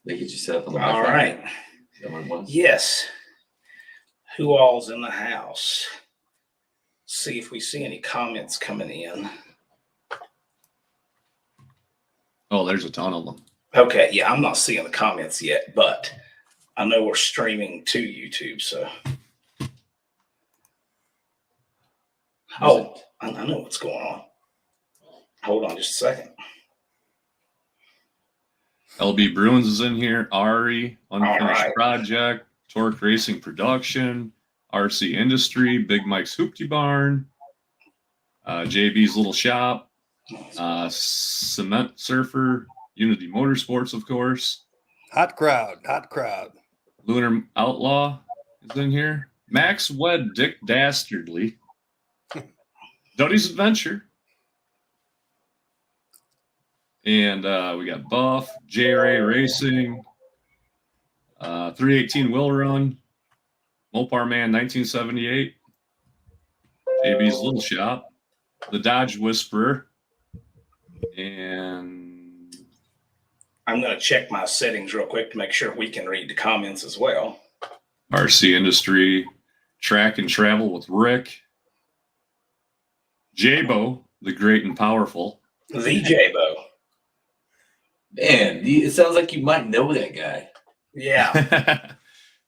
They get you set up on the All Wi-Fi? right. Is that what it was? Yes. Who all's in the house? See if we see any comments coming in. Oh, there's a ton of them. Okay, yeah, I'm not seeing the comments yet, but I know we're streaming to YouTube, so. Oh, I know what's going on. Hold on just a second. LB Bruins is in here. Ari, Unfinished right. Project, Torque Racing Production, RC Industry, Big Mike's Hoopty Barn, JB's Little Shop, Cement Surfer, Unity Motorsports, of course. Hot crowd. Lunar Outlaw is in here. Max Wed Dick Dastardly. Duddy's Adventure. And we got Buff, J-Ray Racing, 318 Will Run, Mopar Man 1978, JB's Little Shop, The Dodge Whisperer, and I'm going to check my settings real quick to make sure we can read the comments as well. RC Industry, Track and Travel with Rick, J-Bo, the Great and Powerful. The J-Bo. Man, it sounds like you might know that guy. Yeah.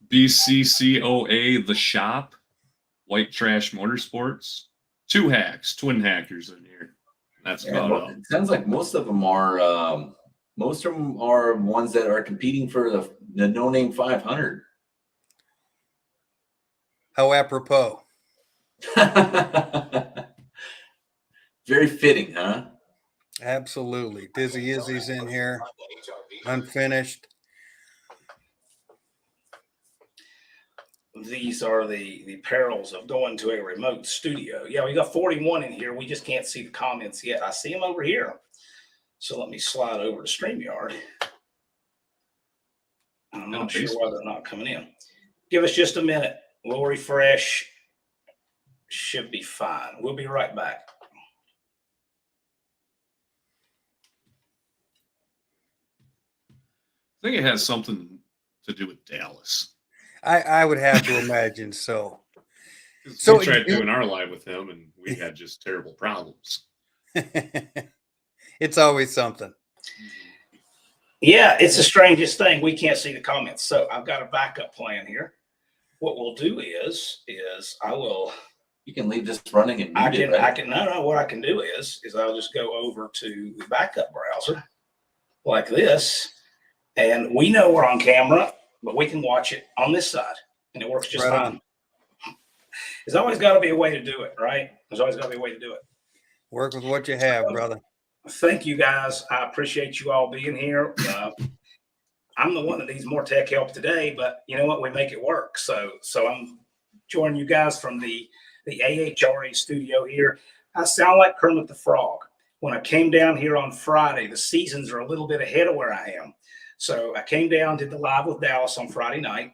BCCOA, The Shop, White Trash Motorsports, Two Hacks, Twin Hackers in here. That's about it. It sounds like most of them are ones that are competing for the No Name 500. How apropos. Very fitting, huh? Absolutely. Dizzy Izzy's in here. Unfinished. These are the perils of going to a remote studio. Yeah, we got 41 in here. We just can't see the comments yet. I see them over here. So let me slide over to StreamYard. I'm not sure why they're not coming in. Give us just a minute. We'll refresh. Should be fine. We'll be right back. I think it has something to do with Dallas. I would have to imagine so. So we tried doing our live with him, and we had just terrible problems. It's always something. Yeah, it's the strangest thing. We can't see the comments. So I've got a backup plan here. What we'll do is I will. You can leave this running and I can. No. What I can do is I'll just go over to the backup browser like this, and we know we're on camera, but we can watch it on this side, and it works just fine. There's always got to be a way to do it, right? There's always got to be a way to do it. Work with what you have, brother. Thank you, guys. I appreciate you all being here. I'm the one that needs more tech help today, but you know what? We make it work. So I'm joining you guys from the AHRA studio here. I sound like Kermit the Frog. When I came down here on Friday, the seasons are a little bit ahead of where I am. So I came down, did the live with Dallas on Friday night,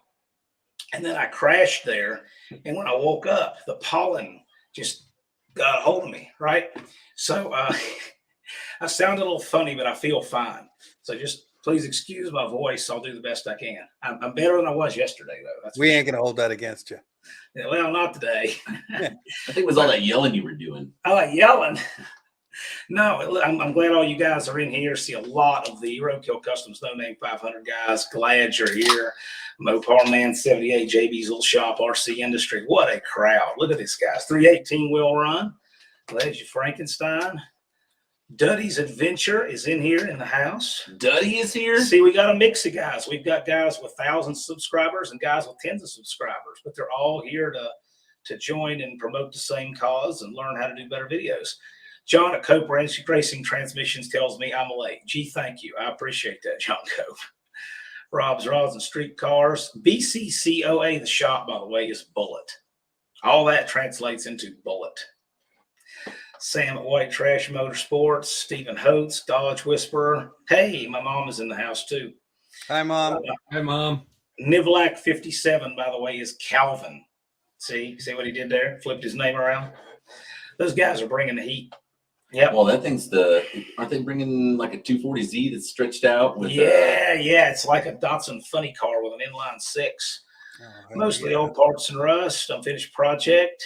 and then I crashed there. And when I woke up, the pollen just got a hold of me, right? So I sound a little funny, but I feel fine. So just please excuse my voice. I'll do the best I can. I'm better than I was yesterday, though. We ain't going to hold that against you. Yeah, well, not today. I think it was all that yelling you were doing. I like yelling. No, I'm glad all you guys are in here. See a lot of the Roadkill Customs No Name 500 guys. Glad you're here. Mopar Man 78, JB's Little Shop, RC Industry. What a crowd. Look at this, guys. 318 Wheel Run. Glad you Frankenstein. Duddy's Adventure is in here in the house. Duddy is here? See, we got a mix of guys. We've got guys with thousands of subscribers and guys with tens of subscribers, but they're all here to join and promote the same cause and learn how to do better videos. John at Cope Racing Transmissions tells me I'm late. Gee, thank you. I appreciate that, John Cope. Rob's Rods and Street Cars. BCCOA, the shop, by the way, is Bullet. All that translates into Bullet. Sam at White Trash Motorsports. Stephen Holtz, Dodge Whisperer. Hey, my mom is in the house, too. Hi, Mom. Hi, Mom. Nivlac 57, by the way, is Calvin. See what he did there? Flipped his name around. Those guys are bringing the heat. Yep. Well, that thing's aren't they bringing like a 240Z that's stretched out with Yeah. It's like a Datsun funny car with an inline six. Oh, hell Mostly yeah. old parts and rust, unfinished project.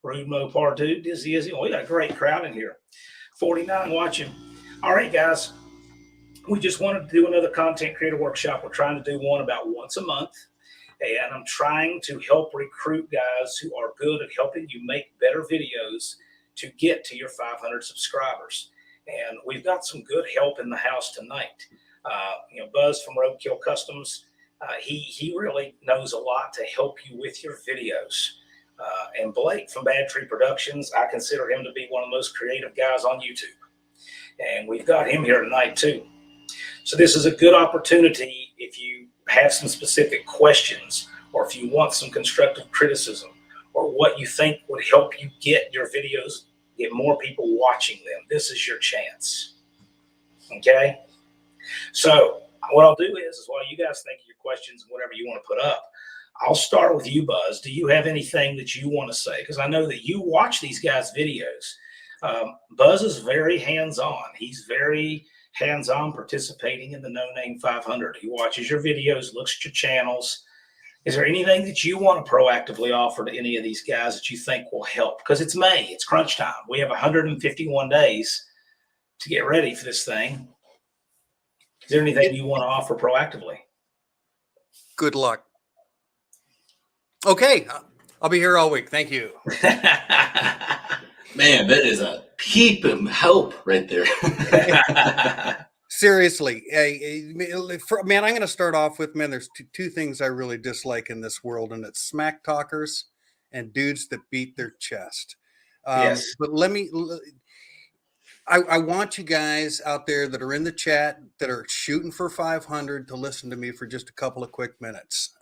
Rude Mo Part 2, Dizzy Izzy. We got a great crowd in here. 49 watching. All right, guys. We just wanted to do another content creator workshop. We're trying to do one about once a month. And I'm trying to help recruit guys who are good at helping you make better videos to get to your 500 subscribers. And we've got some good help in the house tonight. Buzz from Roadkill Customs, he really knows a lot to help you with your videos. And Blake from Bad Tree Productions, I consider him to be one of the most creative guys on YouTube. And we've got him here tonight too. So this is a good opportunity if you have some specific questions, or if you want some constructive criticism, or what you think would help you get your videos, get more people watching them. This is your chance. Okay? So what I'll do is while you guys think of your questions and whatever you want to put up, I'll start with you, Buzz. Do you have anything that you want to say? Because I know that you watch these guys' videos. Buzz is very hands-on. He's very hands-on participating in the No Name 500. He watches your videos, looks at your channels. Is there anything that you want to proactively offer to any of these guys that you think will help? Because it's May, it's crunch time. We have 151 days to get ready for this thing. Is there anything you want to offer proactively? Good luck. Okay. I'll be here all week. Thank you. Man, that is a heap of help right there. Seriously, man, I'm going to start off with, man, there's two things I really dislike in this world, and it's smack talkers and dudes that beat their chest. Yes. But I want you guys out there that are in the chat that are shooting for 500 to listen to me for just a couple of quick minutes.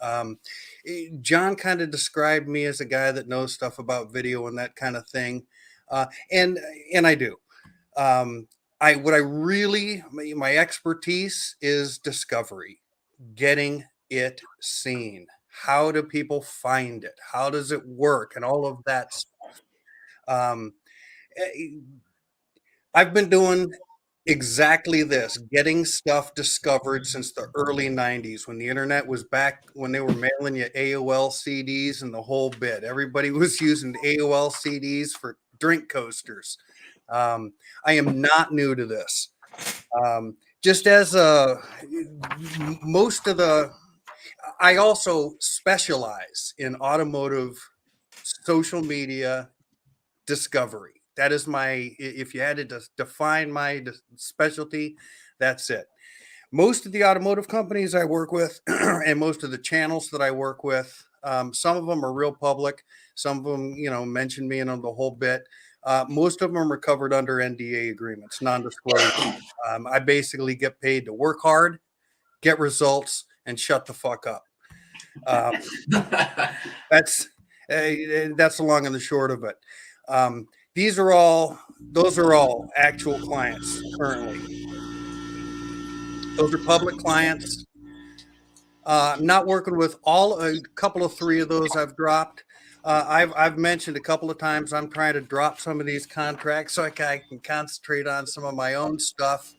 John kind of described me as a guy that knows stuff about video and that kind of thing. And I do. My expertise is discovery, getting it seen. How do people find it? How does it work? And all of that stuff. I've been doing exactly this, getting stuff discovered since the early 90s when the internet was back, when they were mailing you AOL CDs and the whole bit. Everybody was using AOL CDs for drink coasters. I am not new to this. Just as I also specialize in automotive social media discovery. That is if you had to define my specialty, that's it. Most of the automotive companies I work with and most of the channels that I work with, some of them are real public. Some of them, mention me and the whole bit. Most of them are covered under NDA agreements, non-disclosure. I basically get paid to work hard, get results, and shut the fuck up. That's the long and the short of it. Those are all actual clients currently. Those are public clients. I'm not working with a couple of three of those I've dropped. I've mentioned a couple of times I'm trying to drop some of these contracts so I can concentrate on some of my own stuff.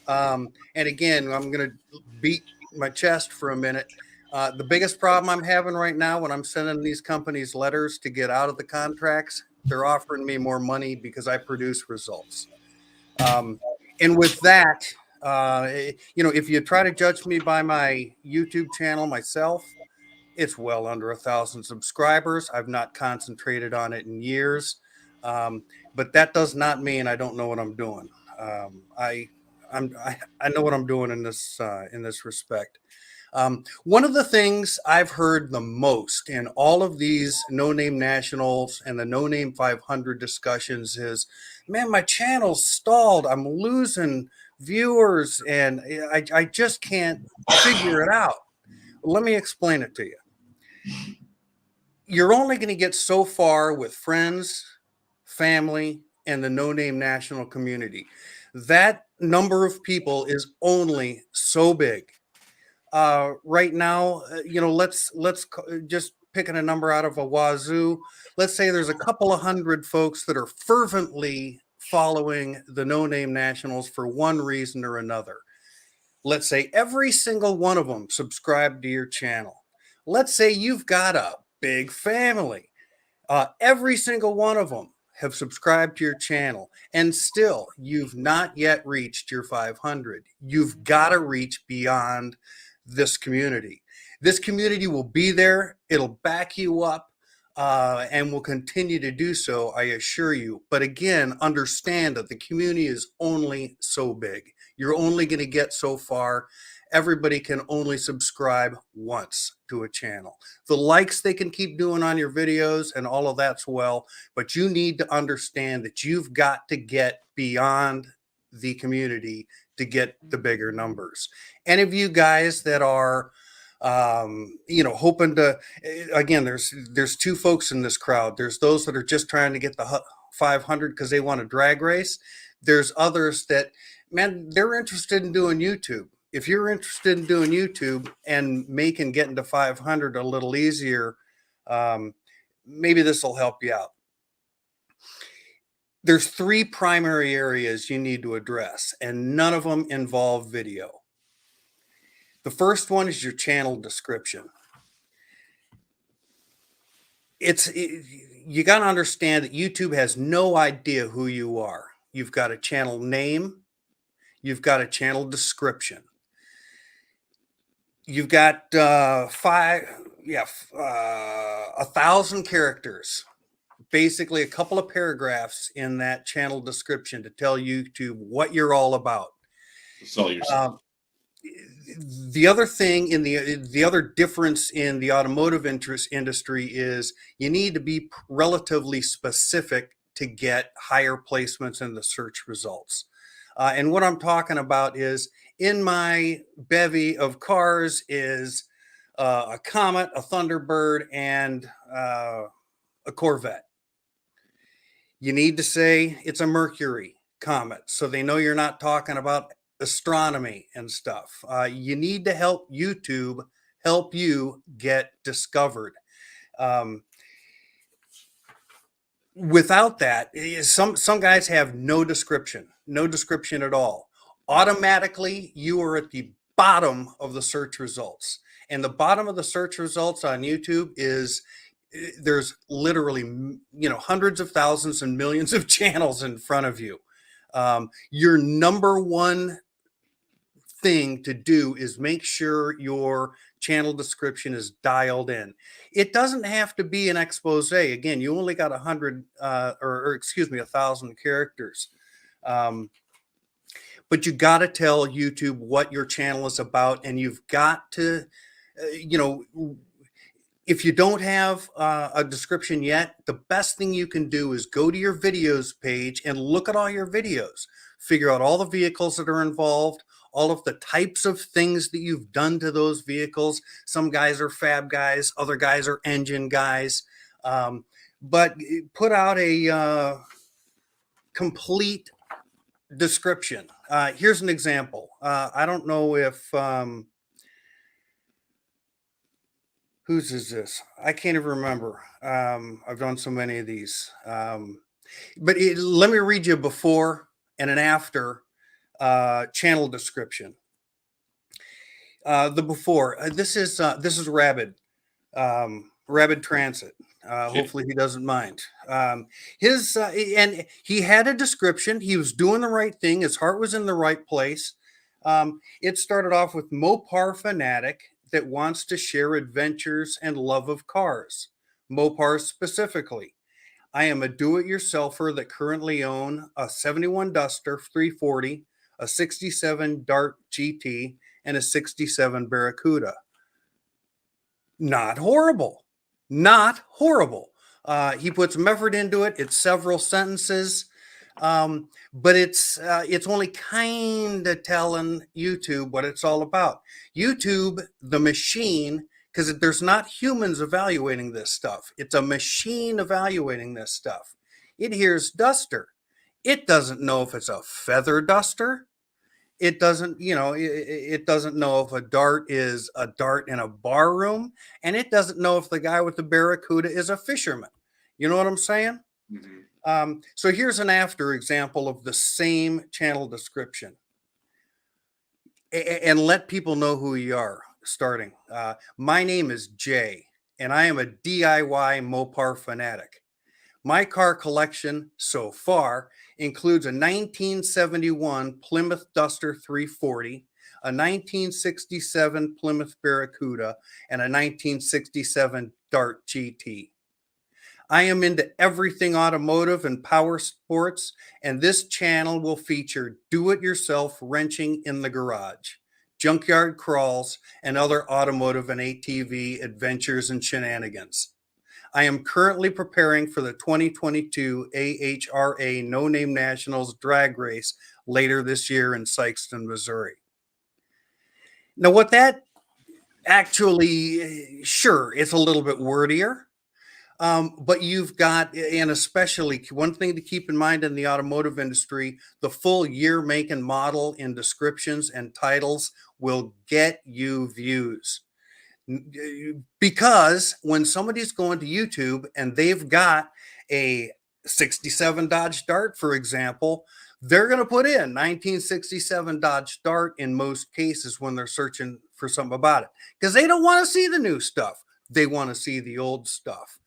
And again, I'm going to beat my chest for a minute. The biggest problem I'm having right now when I'm sending these companies letters to get out of the contracts, they're offering me more money because I produce results. And with that, if you try to judge me by my YouTube channel myself, it's well under 1,000 subscribers. I've not concentrated on it in years, but that does not mean I don't know what I'm doing. I know what I'm doing in this respect. One of the things I've heard the most in all of these No Name Nationals and the No Name 500 discussions is, man, my channel's stalled. I'm losing viewers and I just can't figure it out. Let me explain it to you. You're only going to get so far with friends, family, and the No Name National community. That number of people is only so big. Right now, let's just picking a number out of a wazoo. Let's say there's a couple of hundred folks that are fervently following the No Name Nationals for one reason or another. Let's say every single one of them subscribe to your channel. Let's say you've got a big family. Every single one of them have subscribed to your channel, and still you've not yet reached your 500. You've got to reach beyond this community. This community will be there. It'll back you up. And will continue to do so, I assure you. But again, understand that the community is only so big. You're only going to get so far. Everybody can only subscribe once to a channel. The likes they can keep doing on your videos and all of that's well, but you need to understand that you've got to get beyond the community to get the bigger numbers. Any of you guys that are hoping to, again, there's two folks in this crowd. There's those that are just trying to get the 500 because they want a drag race. There's others that, man, they're interested in doing YouTube. If you're interested in doing YouTube and making getting to 500 a little easier, maybe this will help you out. There's three primary areas you need to address, and none of them involve video. The first one is your channel description. You got to understand that YouTube has no idea who you are. You've got a channel name. You've got a channel description. You've got 1,000 characters, basically a couple of paragraphs in that channel description to tell YouTube what you're all about. Sell yourself. The other thing in the other difference in the automotive industry is you need to be relatively specific to get higher placements in the search results. And what I'm talking about is, in my bevy of cars is a Comet, a Thunderbird, and a Corvette. You need to say it's a Mercury Comet so they know you're not talking about astronomy and stuff. You need to help YouTube help you get discovered. Without that, some guys have no description at all. Automatically, you are at the bottom of the search results. And the bottom of the search results on YouTube is there's literally, hundreds of thousands and millions of channels in front of you. Your number one thing to do is make sure your channel description is dialed in. It doesn't have to be an expose. Again, you only got 1,000 characters. But you got to tell YouTube what your channel is about, and you've got to, if you don't have a description yet, the best thing you can do is go to your videos page and look at all your videos. Figure out all the vehicles that are involved, all of the types of things that you've done to those vehicles. Some guys are fab guys, other guys are engine guys. But put out a complete description. Here's an example. I don't know if whose is this? I can't even remember. I've done so many of these. But let me read you a before and an after channel description. The before. This is Rabid. Rabid Transit. Hopefully he doesn't mind. And he had a description. He was doing the right thing. His heart was in the right place. It started off with Mopar fanatic that wants to share adventures and love of cars. Mopar specifically. I am a do-it-yourselfer that currently own a 71 Duster 340, a 67 Dart GT, and a 67 Barracuda. Not horrible. Not horrible. He put some effort into it. It's several sentences, but it's only kind of telling YouTube what it's all about. YouTube, the machine, because there's not humans evaluating this stuff. It's a machine evaluating this stuff. It hears duster. It doesn't know if it's a feather duster. It doesn't, it doesn't know if a dart is a dart in a bar room, and it doesn't know if the guy with the Barracuda is a fisherman. You know what I'm saying? Mm-hmm. So here's an after example of the same channel description. And let people know who you are starting. My name is Jay, and I am a DIY Mopar fanatic. My car collection so far includes a 1971 Plymouth Duster 340, a 1967 Plymouth Barracuda, and a 1967 Dart GT. I am into everything automotive and power sports, and this channel will feature do-it-yourself wrenching in the garage, junkyard crawls, and other automotive and ATV adventures and shenanigans. I am currently preparing for the 2022 AHRA No Name Nationals drag race later this year in Sikeston, Missouri. Now, what that actually, sure, it's a little bit wordier. But you've got, and especially one thing to keep in mind in the automotive industry, the full year, make, and model in descriptions and titles will get you views. Because when somebody's going to YouTube and they've got a 67 Dodge Dart, for example, they're going to put in 1967 Dodge Dart in most cases when they're searching for something about it, because they don't want to see the new stuff. They want to see the old stuff.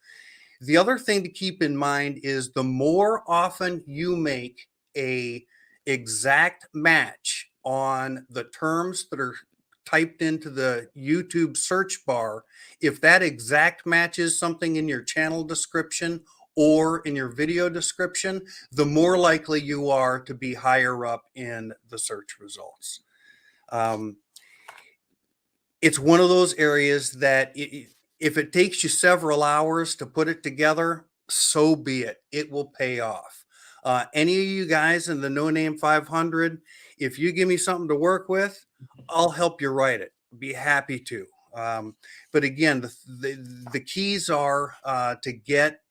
The other thing to keep in mind is the more often you make a exact match on the terms that are typed into the YouTube search bar, if that exact matches something in your channel description or in your video description, the more likely you are to be higher up in the search results. It's one of those areas that if it takes you several hours to put it together, so be it. It will pay off. Any of you guys in the No Name 500, if you give me something to work with, I'll help you write it. Be happy to. But again, the keys are to get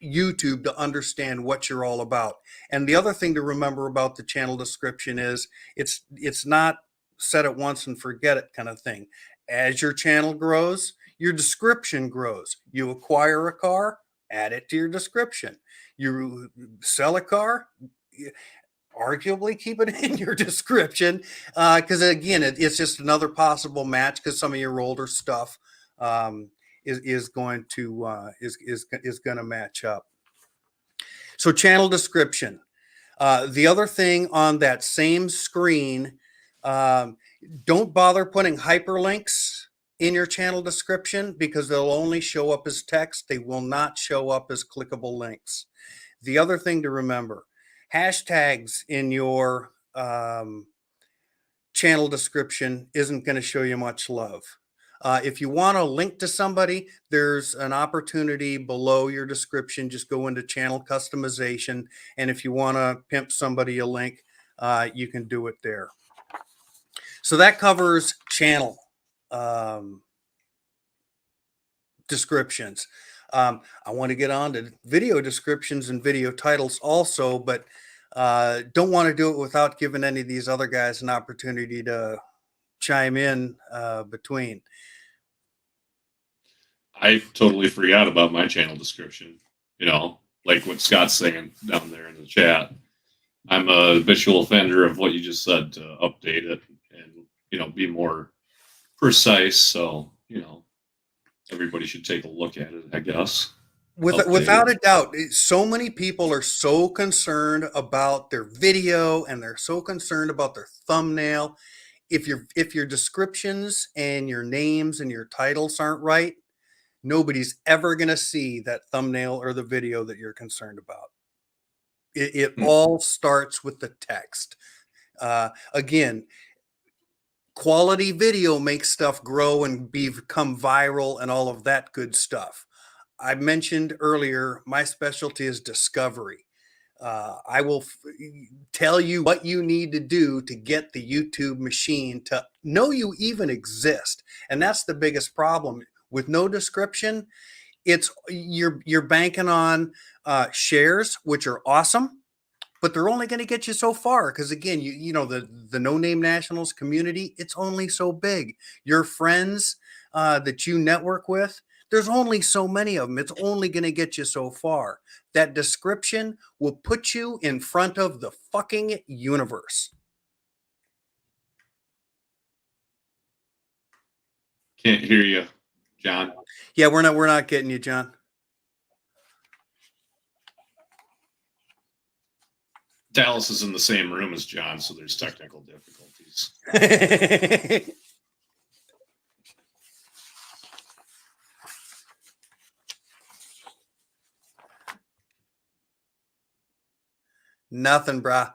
YouTube to understand what you're all about. And the other thing to remember about the channel description is it's not set it once and forget it kind of thing. As your channel grows, your description grows. You acquire a car, add it to your description. You sell a car, arguably keep it in your description, because again, it's just another possible match, because some of your older stuff is going to match up. So channel description. The other thing on that same screen, don't bother putting hyperlinks in your channel description, because they'll only show up as text. They will not show up as clickable links. The other thing to remember, hashtags in your channel description isn't going to show you much love. If you want to link to somebody, there's an opportunity below your description. Just go into channel customization. And if you want to pimp somebody a link, you can do it there. So that covers channel descriptions. I want to get on to video descriptions and video titles also, but don't want to do it without giving any of these other guys an opportunity to chime in between. I totally forgot about my channel description. You know, like what Scott's saying down there in the chat. I'm a habitual offender of what you just said, to update it and, you know, be more precise. So, you know, everybody should take a look at it, I guess. Without a doubt, so many people are so concerned about their video and they're so concerned about their thumbnail. If your descriptions and your names and your titles aren't right, nobody's ever going to see that thumbnail or the video that you're concerned about. It all starts with the text. Again, quality video makes stuff grow and become viral and all of that good stuff. I mentioned earlier, my specialty is discovery. I will tell you what you need to do to get the YouTube machine to know you even exist. And that's the biggest problem. With no description, it's you're banking on shares, which are awesome, but they're only going to get you so far. Because again, you know, the No Name Nationals community, it's only so big. Your friends that you network with, There's only so many of them. It's only going to get you so far. That description will put you in front of the fucking universe. Can't hear you, John. Yeah, we're not getting you, John. Dallas is in the same room as John, so there's technical difficulties. Nothing, brah.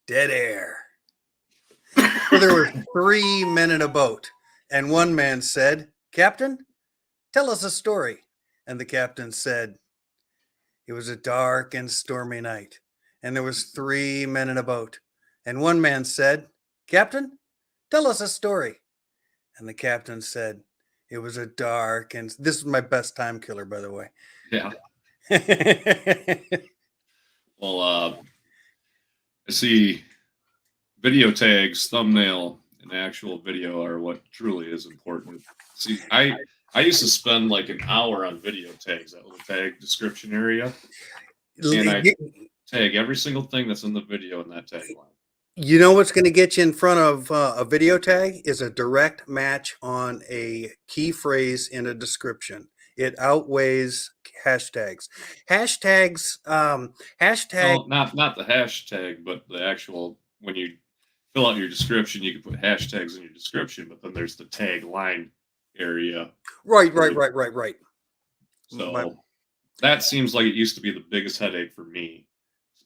Dead air. So there were 3 men in a boat, and one man said, "Captain, tell us a story." And the captain said, "It was a dark and stormy night, and there was 3 men in a boat." And one man said, "Captain, tell us a story." And the captain said, "It was a dark and..." This is my best time killer, by the way. Yeah. Well, I see video tags, thumbnail, and actual video are what truly is important. See, I used to spend like an hour on video tags, that little tag description area, and I tag every single thing that's in the video in that tagline. You know what's going to get you in front of a video tag is a direct match on a key phrase in a description. It outweighs hashtags. Hashtags, No, not the hashtag, but the actual, when you fill out your description, you can put hashtags in your description, but then there's the tagline area. Right. So that seems like it used to be the biggest headache for me,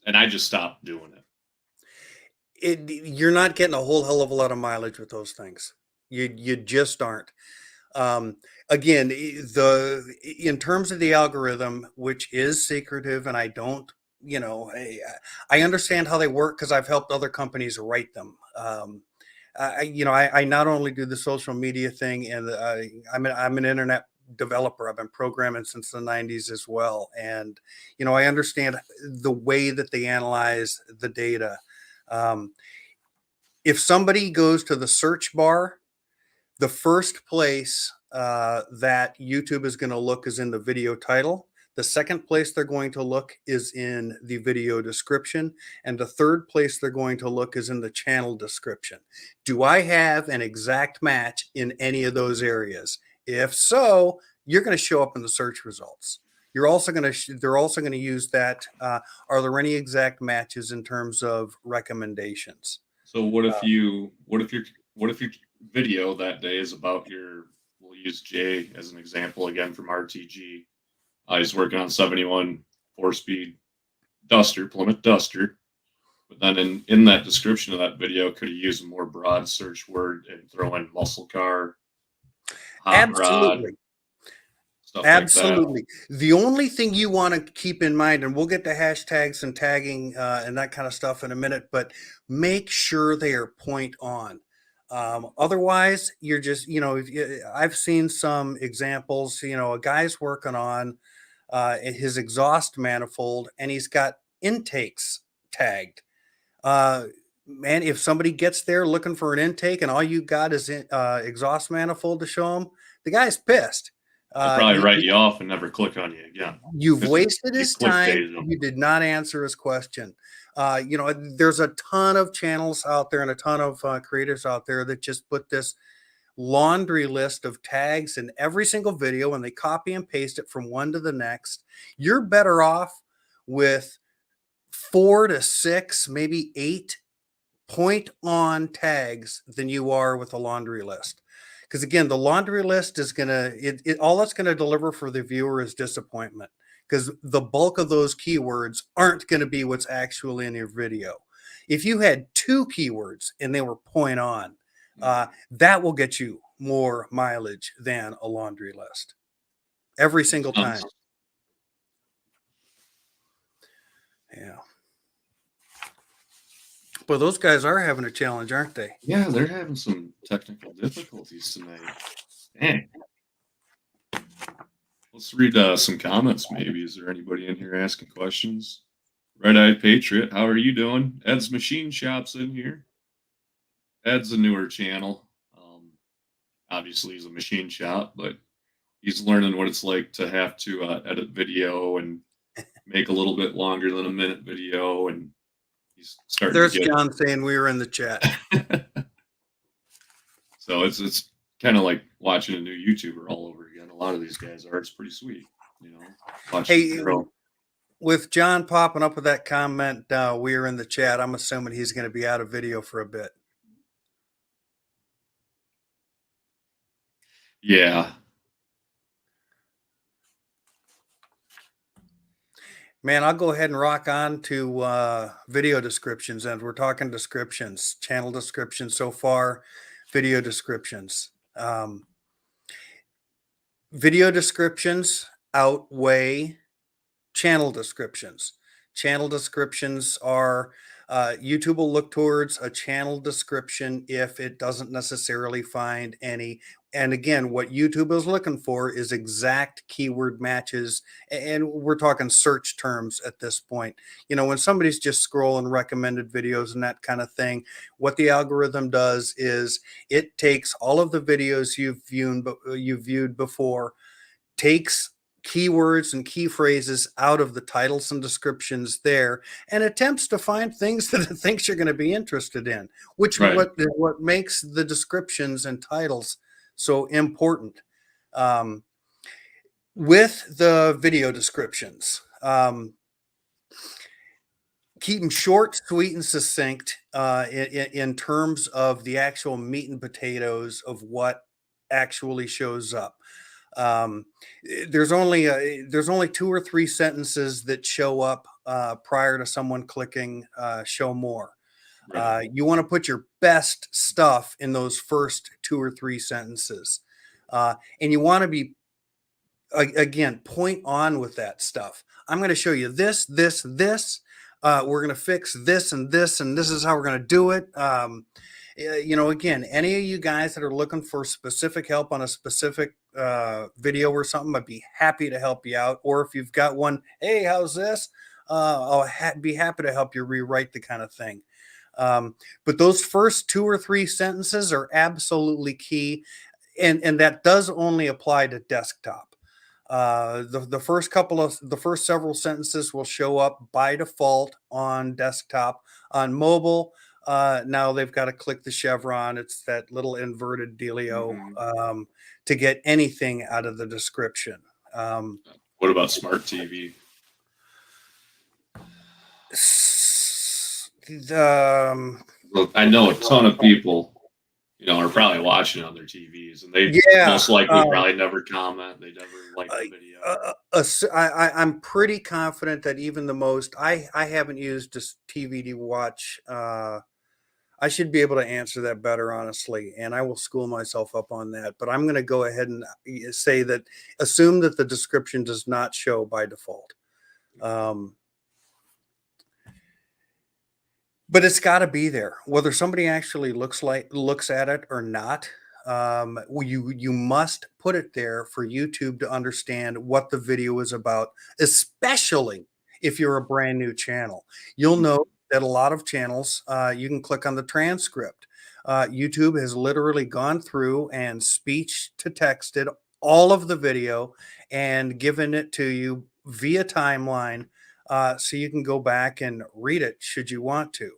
and I just stopped doing it. You're not getting a whole hell of a lot of mileage with those things. You just aren't. Again, in terms of the algorithm, which is secretive, and I don't, I understand how they work because I've helped other companies write them. I not only do the social media thing, and I'm an internet developer. I've been programming since the 90s as well, and I understand the way that they analyze the data. If somebody goes to the search bar, the first place that YouTube is going to look is in the video title. The second place they're going to look is in the video description. And the third place they're going to look is in the channel description. Do I have an exact match in any of those areas? If so, you're going to show up in the search results. They're also going to use that. Are there any exact matches in terms of recommendations? So what if your video that day is about we'll use Jay as an example again from RTG. He's working on 71 4-speed Duster, Plymouth Duster. But then in that description of that video, could he use a more broad search word and throw in muscle car, hot rod, stuff Absolutely. like that? The only thing you want to keep in mind, and we'll get to hashtags and tagging and that kind of stuff in a minute, but make sure they are point on. Otherwise, you're just, I've seen some examples, a guy's working on his exhaust manifold and he's got intakes tagged. Man, if somebody gets there looking for an intake and all you got is exhaust manifold to show them, the guy's pissed. I'll probably write you off and never click on you again. You've wasted his time. You did not answer his question. There's a ton of channels out there and a ton of creators out there that just put this laundry list of tags in every single video and they copy and paste it from one to the next. You're better off with 4 to 6, maybe 8 point on tags than you are with a laundry list. Because again, the laundry list is all it's gonna deliver for the viewer is disappointment. Because the bulk of those keywords aren't going to be what's actually in your video. If you had 2 keywords and they were point on, that will get you more mileage than a laundry list every single time. Yeah. But those guys are having a challenge, aren't they? Yeah, they're having some technical difficulties tonight. Dang. Let's read some comments, maybe. Is there anybody in here asking questions? Red-Eyed Patriot, how are you doing? Ed's Machine Shop's in here. Ed's a newer channel. Obviously, he's a machine shop, but he's learning what it's like to have to edit video and make a little bit longer than a minute video, and he's starting There's to get. John saying we were in the chat. So it's kind of like watching a new YouTuber all over again. A lot of these guys are. It's pretty sweet, you know. Watching Hey, them grow. with John popping up with that comment, we are in the chat. I'm assuming he's going to be out of video for a bit. Yeah. Man, I'll go ahead and rock on to video descriptions. And we're talking descriptions, channel descriptions so far, video descriptions. Video descriptions outweigh channel descriptions. Channel descriptions are, YouTube will look towards a channel description if it doesn't necessarily find any. And again, what YouTube is looking for is exact keyword matches. And we're talking search terms at this point. You know, when somebody's just scrolling recommended videos and that kind of thing, what the algorithm does is it takes all of the videos you've viewed before, takes keywords and key phrases out of the titles and descriptions there, and attempts to find things that it thinks you're going to be interested in, which Right. what makes the descriptions and titles so important. With the video descriptions, keep them short, sweet, and succinct in terms of the actual meat and potatoes of what actually shows up. There's only 2 or 3 sentences that show up prior to someone clicking show more. Right. You want to put your best stuff in those first 2 or 3 sentences. And you want to be, again, point on with that stuff. I'm going to show you this. We're going to fix this, and this is how we're going to do it. You know, again, any of you guys that are looking for specific help on a specific video or something, I'd be happy to help you out. Or if you've got one, hey, how's this? I'll be happy to help you rewrite the kind of thing. But those first 2 or 3 sentences are absolutely key. And that does only apply to desktop. The first several sentences will show up by default on desktop. On mobile, now they've got to click the chevron. It's that little inverted dealio to get anything out of the description. What about smart TV? Look, I know a ton of people, you know, are probably watching on their TVs, and they most likely probably never comment. They never like the video. I'm pretty confident that even the most, I haven't used this TV to watch. I should be able to answer that better, honestly, and I will school myself up on that. But I'm going to go ahead and say that, assume that the description does not show by default. But it's got to be there, whether somebody actually looks at it or not. You must put it there for YouTube to understand what the video is about, especially if you're a brand new channel. You'll know that a lot of channels, you can click on the transcript. YouTube has literally gone through and speech to texted all of the video and given it to you via timeline, so you can go back and read it should you want to.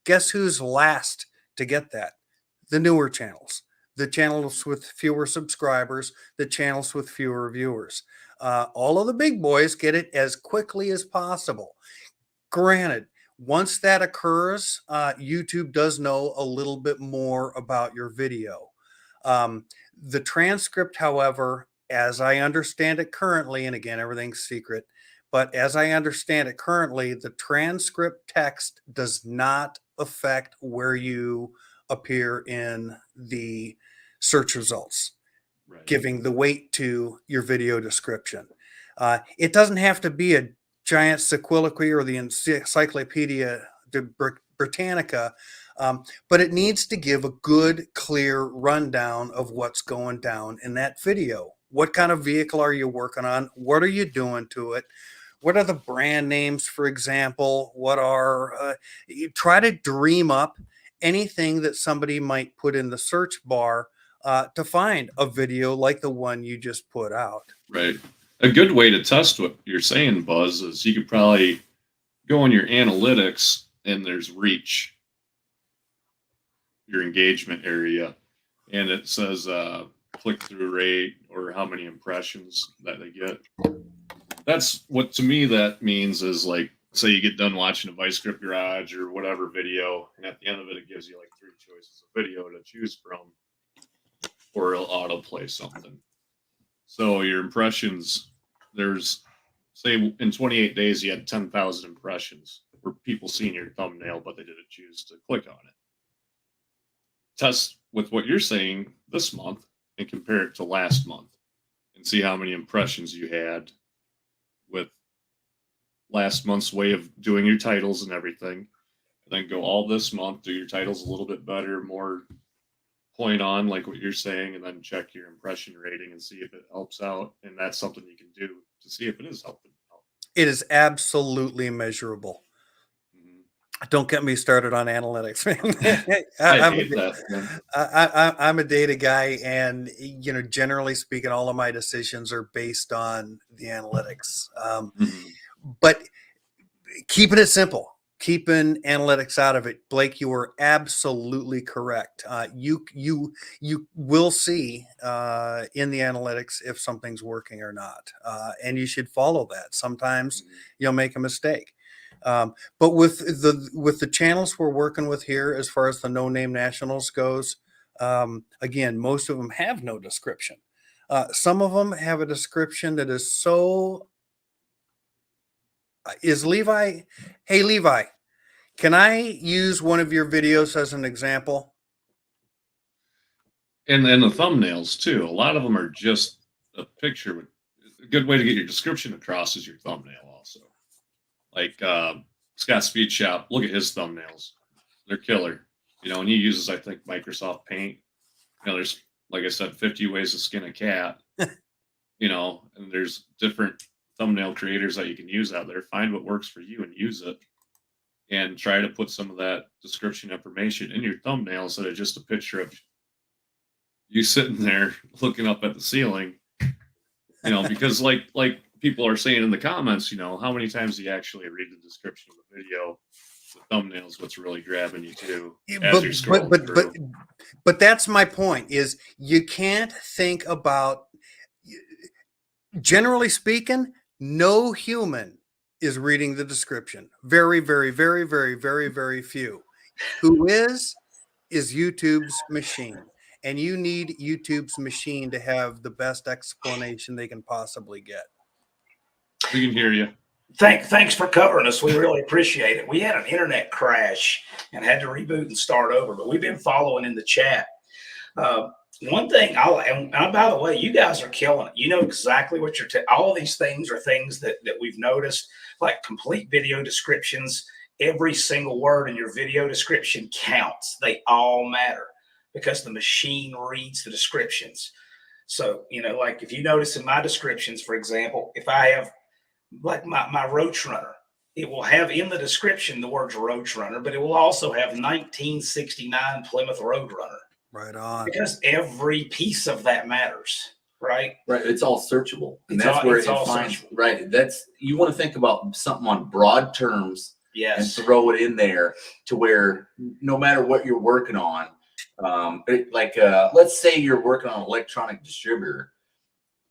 Guess who's last to get that? The newer channels, the channels with fewer subscribers, the channels with fewer viewers. All of the big boys get it as quickly as possible. Granted, once that occurs, YouTube does know a little bit more about your video. The transcript, however, as I understand it currently, and again, everything's secret, but as I understand it currently, the transcript text does not affect where you appear in the search results, giving the weight to your video description. It doesn't have to be a giant sequeliquy or the Encyclopedia Britannica, but it needs to give a good, clear rundown of what's going down in that video. What kind of vehicle are you working on? What are you doing to it? What are the brand names, for example? What are you try to dream up anything that somebody might put in the search bar to find a video like the one you just put out. Right. A good way to test what you're saying, Buzz, is you could probably go in your analytics and there's reach, your engagement area, and it says click-through rate or how many impressions that they get. That's what, to me, that means is like, say you get done watching a Vice Grip Garage or whatever video, and at the end of it, it gives you like 3 choices of video to choose from, or it'll autoplay something. So your impressions, there's, say in 28 days, you had 10,000 impressions for people seeing your thumbnail, but they didn't choose to click on it. Test with what you're saying this month and compare it to last month and see how many impressions you had with last month's way of doing your titles and everything. And then go all this month, do your titles a little bit better, more point on like what you're saying, and then check your impression rating and see if it helps out. And that's something you can do to see if it is helping out. It is absolutely measurable. Don't get me started on analytics. I'm a data guy, and generally speaking, all of my decisions are based on the analytics. But keeping it simple, keeping analytics out of it, Blake, you are absolutely correct. You will see in the analytics if something's working or not, and you should follow that. Sometimes you'll make a mistake. But with the channels we're working with here, as far as the No Name Nationals goes, again, most of them have no description. Some of them have a description that is so. Is Levi? Hey, Levi, can I use one of your videos as an example? And the thumbnails too. A lot of them are just a picture. A good way to get your description across is your thumbnail also. Like Scott Speed Shop, look at his thumbnails. They're killer. And he uses, I think, Microsoft Paint. There's, like I said, 50 ways to skin a cat. And there's different thumbnail creators that you can use out there. Find what works for you and use it. And try to put some of that description information in your thumbnail instead of just a picture of you sitting there looking up at the ceiling. Because like people are saying in the comments, how many times do you actually read the description of the video? The thumbnail's what's really grabbing you too. But that's my point, is you can't think about, generally speaking, no human is reading the description. Very, very, very, very, very, very few. Who is YouTube's machine. And you need YouTube's machine to have the best explanation they can possibly get. We can hear you. Thanks for covering us. We really appreciate it. We had an internet crash and had to reboot and start over, but we've been following in the chat. One thing, and by the way, you guys are killing it. You know exactly what you're all of these things are things that we've noticed, like complete video descriptions. Every single word in your video description counts. They all matter because the machine reads the descriptions. So, like if you notice in my descriptions, for example, if I have like my Roach Runner, it will have in the description the words Roach Runner, but it will also have 1969 Plymouth Roadrunner. Right on. Because every piece of that matters, right? Right. It's all searchable. And that's where it finds, right. You want to think about something on broad terms. Yes. And throw it in there to where no matter what you're working on, let's say you're working on an electronic distributor,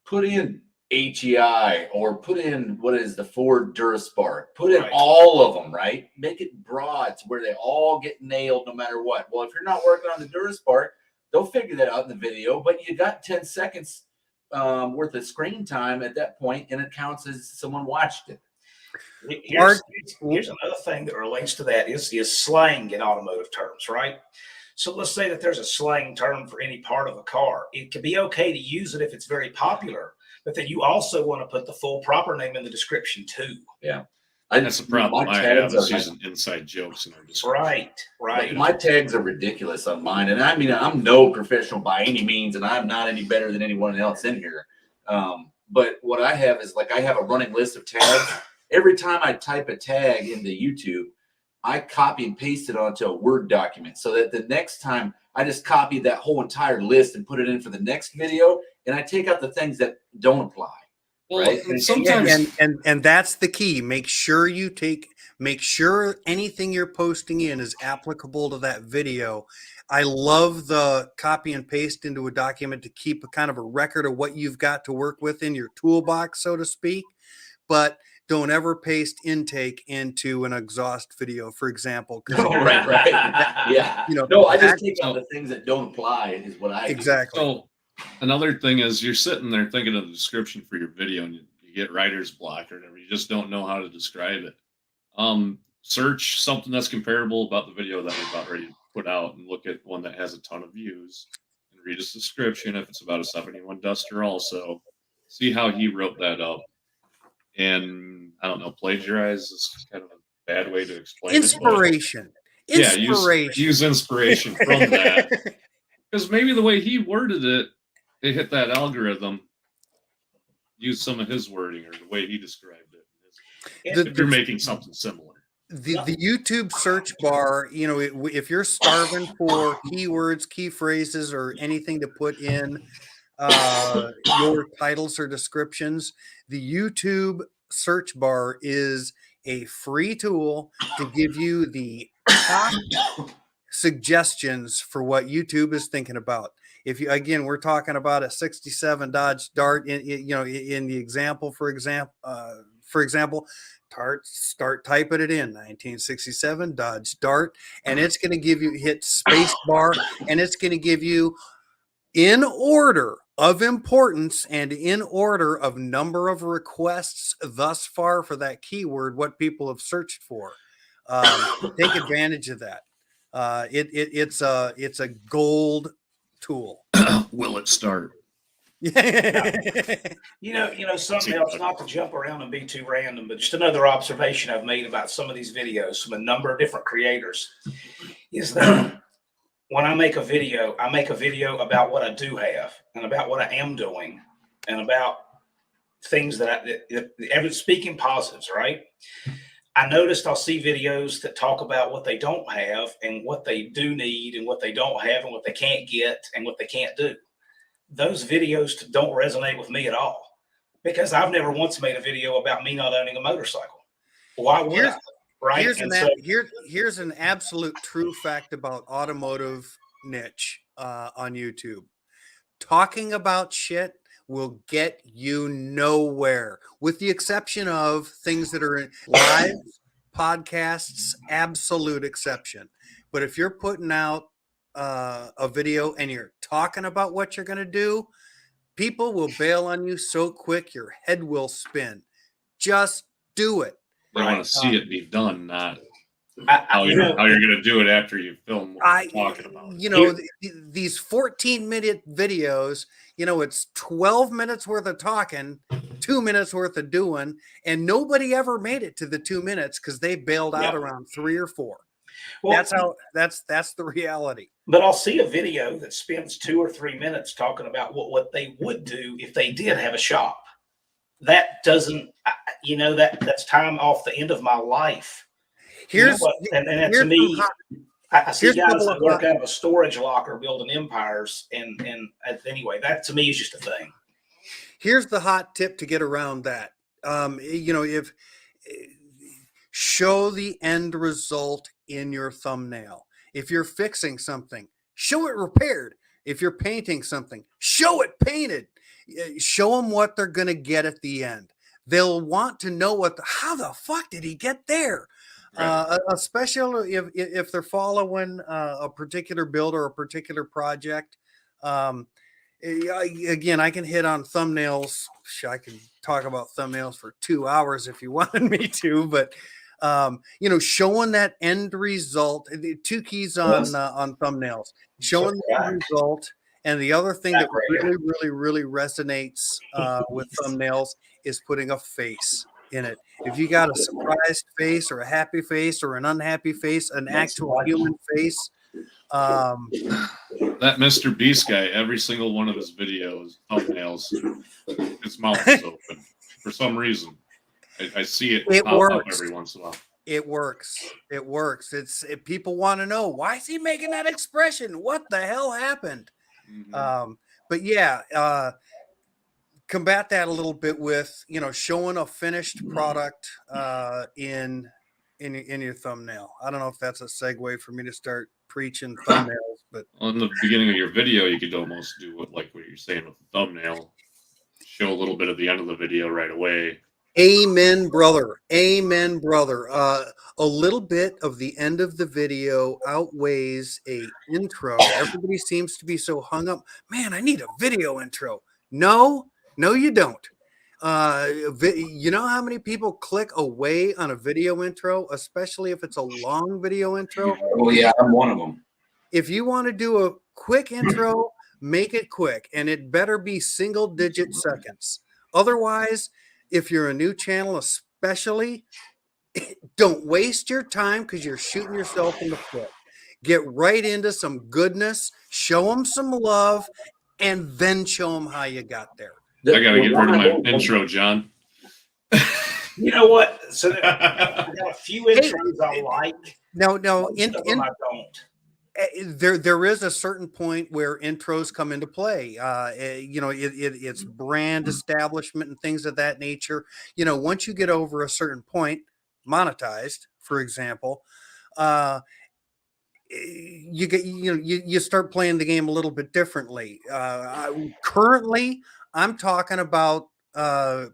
put in HEI or put in what is the Ford Duraspark, put in all of them, right? Make it broad to where they all get nailed no matter what. Well, if you're not working on the Duraspark, they'll figure that out in the video, but you got 10 seconds worth of screen time at that point, and it counts as someone watched it. Here's another thing that relates to that is slang in automotive terms, right? So let's say that there's a slang term for any part of a car. It can be okay to use it if it's very popular, but then you also want to put the full proper name in the description too. Yeah. That's the problem I have is using inside jokes in our description. Right. My tags are ridiculous on mine. And I mean, I'm no professional by any means, and I'm not any better than anyone else in here. But what I have is I have a running list of tags. Every time I type a tag into YouTube, I copy and paste it onto a Word document so that the next time I just copy that whole entire list and put it in for the next video, and I take out the things that don't apply. Well, Right. and sometimes and that's the key. Make sure anything you're posting in is applicable to that video. I love the copy and paste into a document to keep a kind of a record of what you've got to work with in your toolbox, so to speak. But don't ever paste intake into an exhaust video, for example. Right. Yeah. You know, No, I just take out the things that don't apply is what I do. exactly. So another thing is you're sitting there thinking of the description for your video and you get writer's block or whatever. You just don't know how to describe it. Search something that's comparable about the video that we're about ready to put out and look at one that has a ton of views and read its description. If it's about a 71 Duster also, see how he wrote that up. And I don't know, plagiarize is kind of a bad way to explain Inspiration. it. Yeah, use inspiration from that. Because maybe the way he worded it, it hit that algorithm. Use some of his wording or the way he described it. If you're making something similar. The YouTube search bar, you know, if you're starving for keywords, key phrases, or anything to put in your titles or descriptions, the YouTube search bar is a free tool to give you the top suggestions for what YouTube is thinking about. If you, again, we're talking about a 67 Dodge Dart in the example, for example, start typing it in 1967 Dodge Dart, and it's going to give you, hit space bar, and it's going to give you, in order of importance and in order of number of requests thus far for that keyword, what people have searched for. Take advantage of that. It's a gold tool. Will it start? You know, something else, not to jump around and be too random, but just another observation I've made about some of these videos from a number of different creators is that when I make a video about what I do have and about what I am doing and about things speaking positives, right? I noticed I'll see videos that talk about what they don't have and what they do need and what they don't have and what they can't get and what they can't do. Those videos don't resonate with me at all because I've never once made a video about me not owning a motorcycle. Why would I? Right? Here's an absolute true fact about automotive niche on YouTube. Talking about shit will get you nowhere, with the exception of things that are in live podcasts, absolute exception. But if you're putting out a video and you're talking about what you're going to do, people will bail on you so quick your head will spin. Just do it. They want to see it be done, not how you're going to do it after you film what you're talking about. You know, these 14-minute videos, you know, it's 12 minutes worth of talking, 2 minutes worth of doing, and nobody ever made it to the 2 minutes because they bailed out around 3 or 4. Well, that's the reality. But I'll see a video that spends 2 or 3 minutes talking about what they would do if they did have a shop. That doesn't, that's time off the end of my life. Here's to me, I see guys that work out of a storage locker building empires, and anyway, that to me is just a thing. Here's the hot tip to get around that. If show the end result in your thumbnail. If you're fixing something, show it repaired. If you're painting something, show it painted. Show them what they're going to get at the end. They'll want to know how the fuck did he get there? Right. Especially if they're following a particular build or a particular project. Again, I can hit on thumbnails. I can talk about thumbnails for 2 hours if you wanted me to, but showing that end result. The 2 keys on thumbnails: showing the end result, and the other thing that really, really, really resonates with thumbnails is putting a face in it. If you got a surprised face or a happy face or an unhappy face, an actual human face. That Mr. Beast guy, every single one of his videos, thumbnails, his mouth is open for some reason. I see it pop up every once in a while. It works. It works. People want to know, why is he making that expression? What the hell happened? But yeah, combat that a little bit with, showing a finished product in your thumbnail. I don't know if that's a segue for me to start preaching thumbnails, but On the beginning of your video, you could almost do what you're saying with the thumbnail. Show a little bit of the end of the video right away. amen, brother. Amen, brother. A little bit of the end of the video outweighs a intro. Everybody seems to be so hung up. Man, I need a video intro. No, you don't. You know how many people click away on a video intro, especially if it's a long video intro? Oh yeah, I'm one of them. If you want to do a quick intro, make it quick, and it better be single-digit seconds. Otherwise, if you're a new channel, especially, don't waste your time because you're shooting yourself in the foot. Get right into some goodness, show them some love, and then show them how you got there. I gotta get rid of my intro, John. You know what? So I got a few intros I like. No, Most of them I don't. there is a certain point where intros come into play. It's brand establishment and things of that nature. Once you get over a certain point, monetized, for example, you start playing the game a little bit differently. Currently, I'm talking about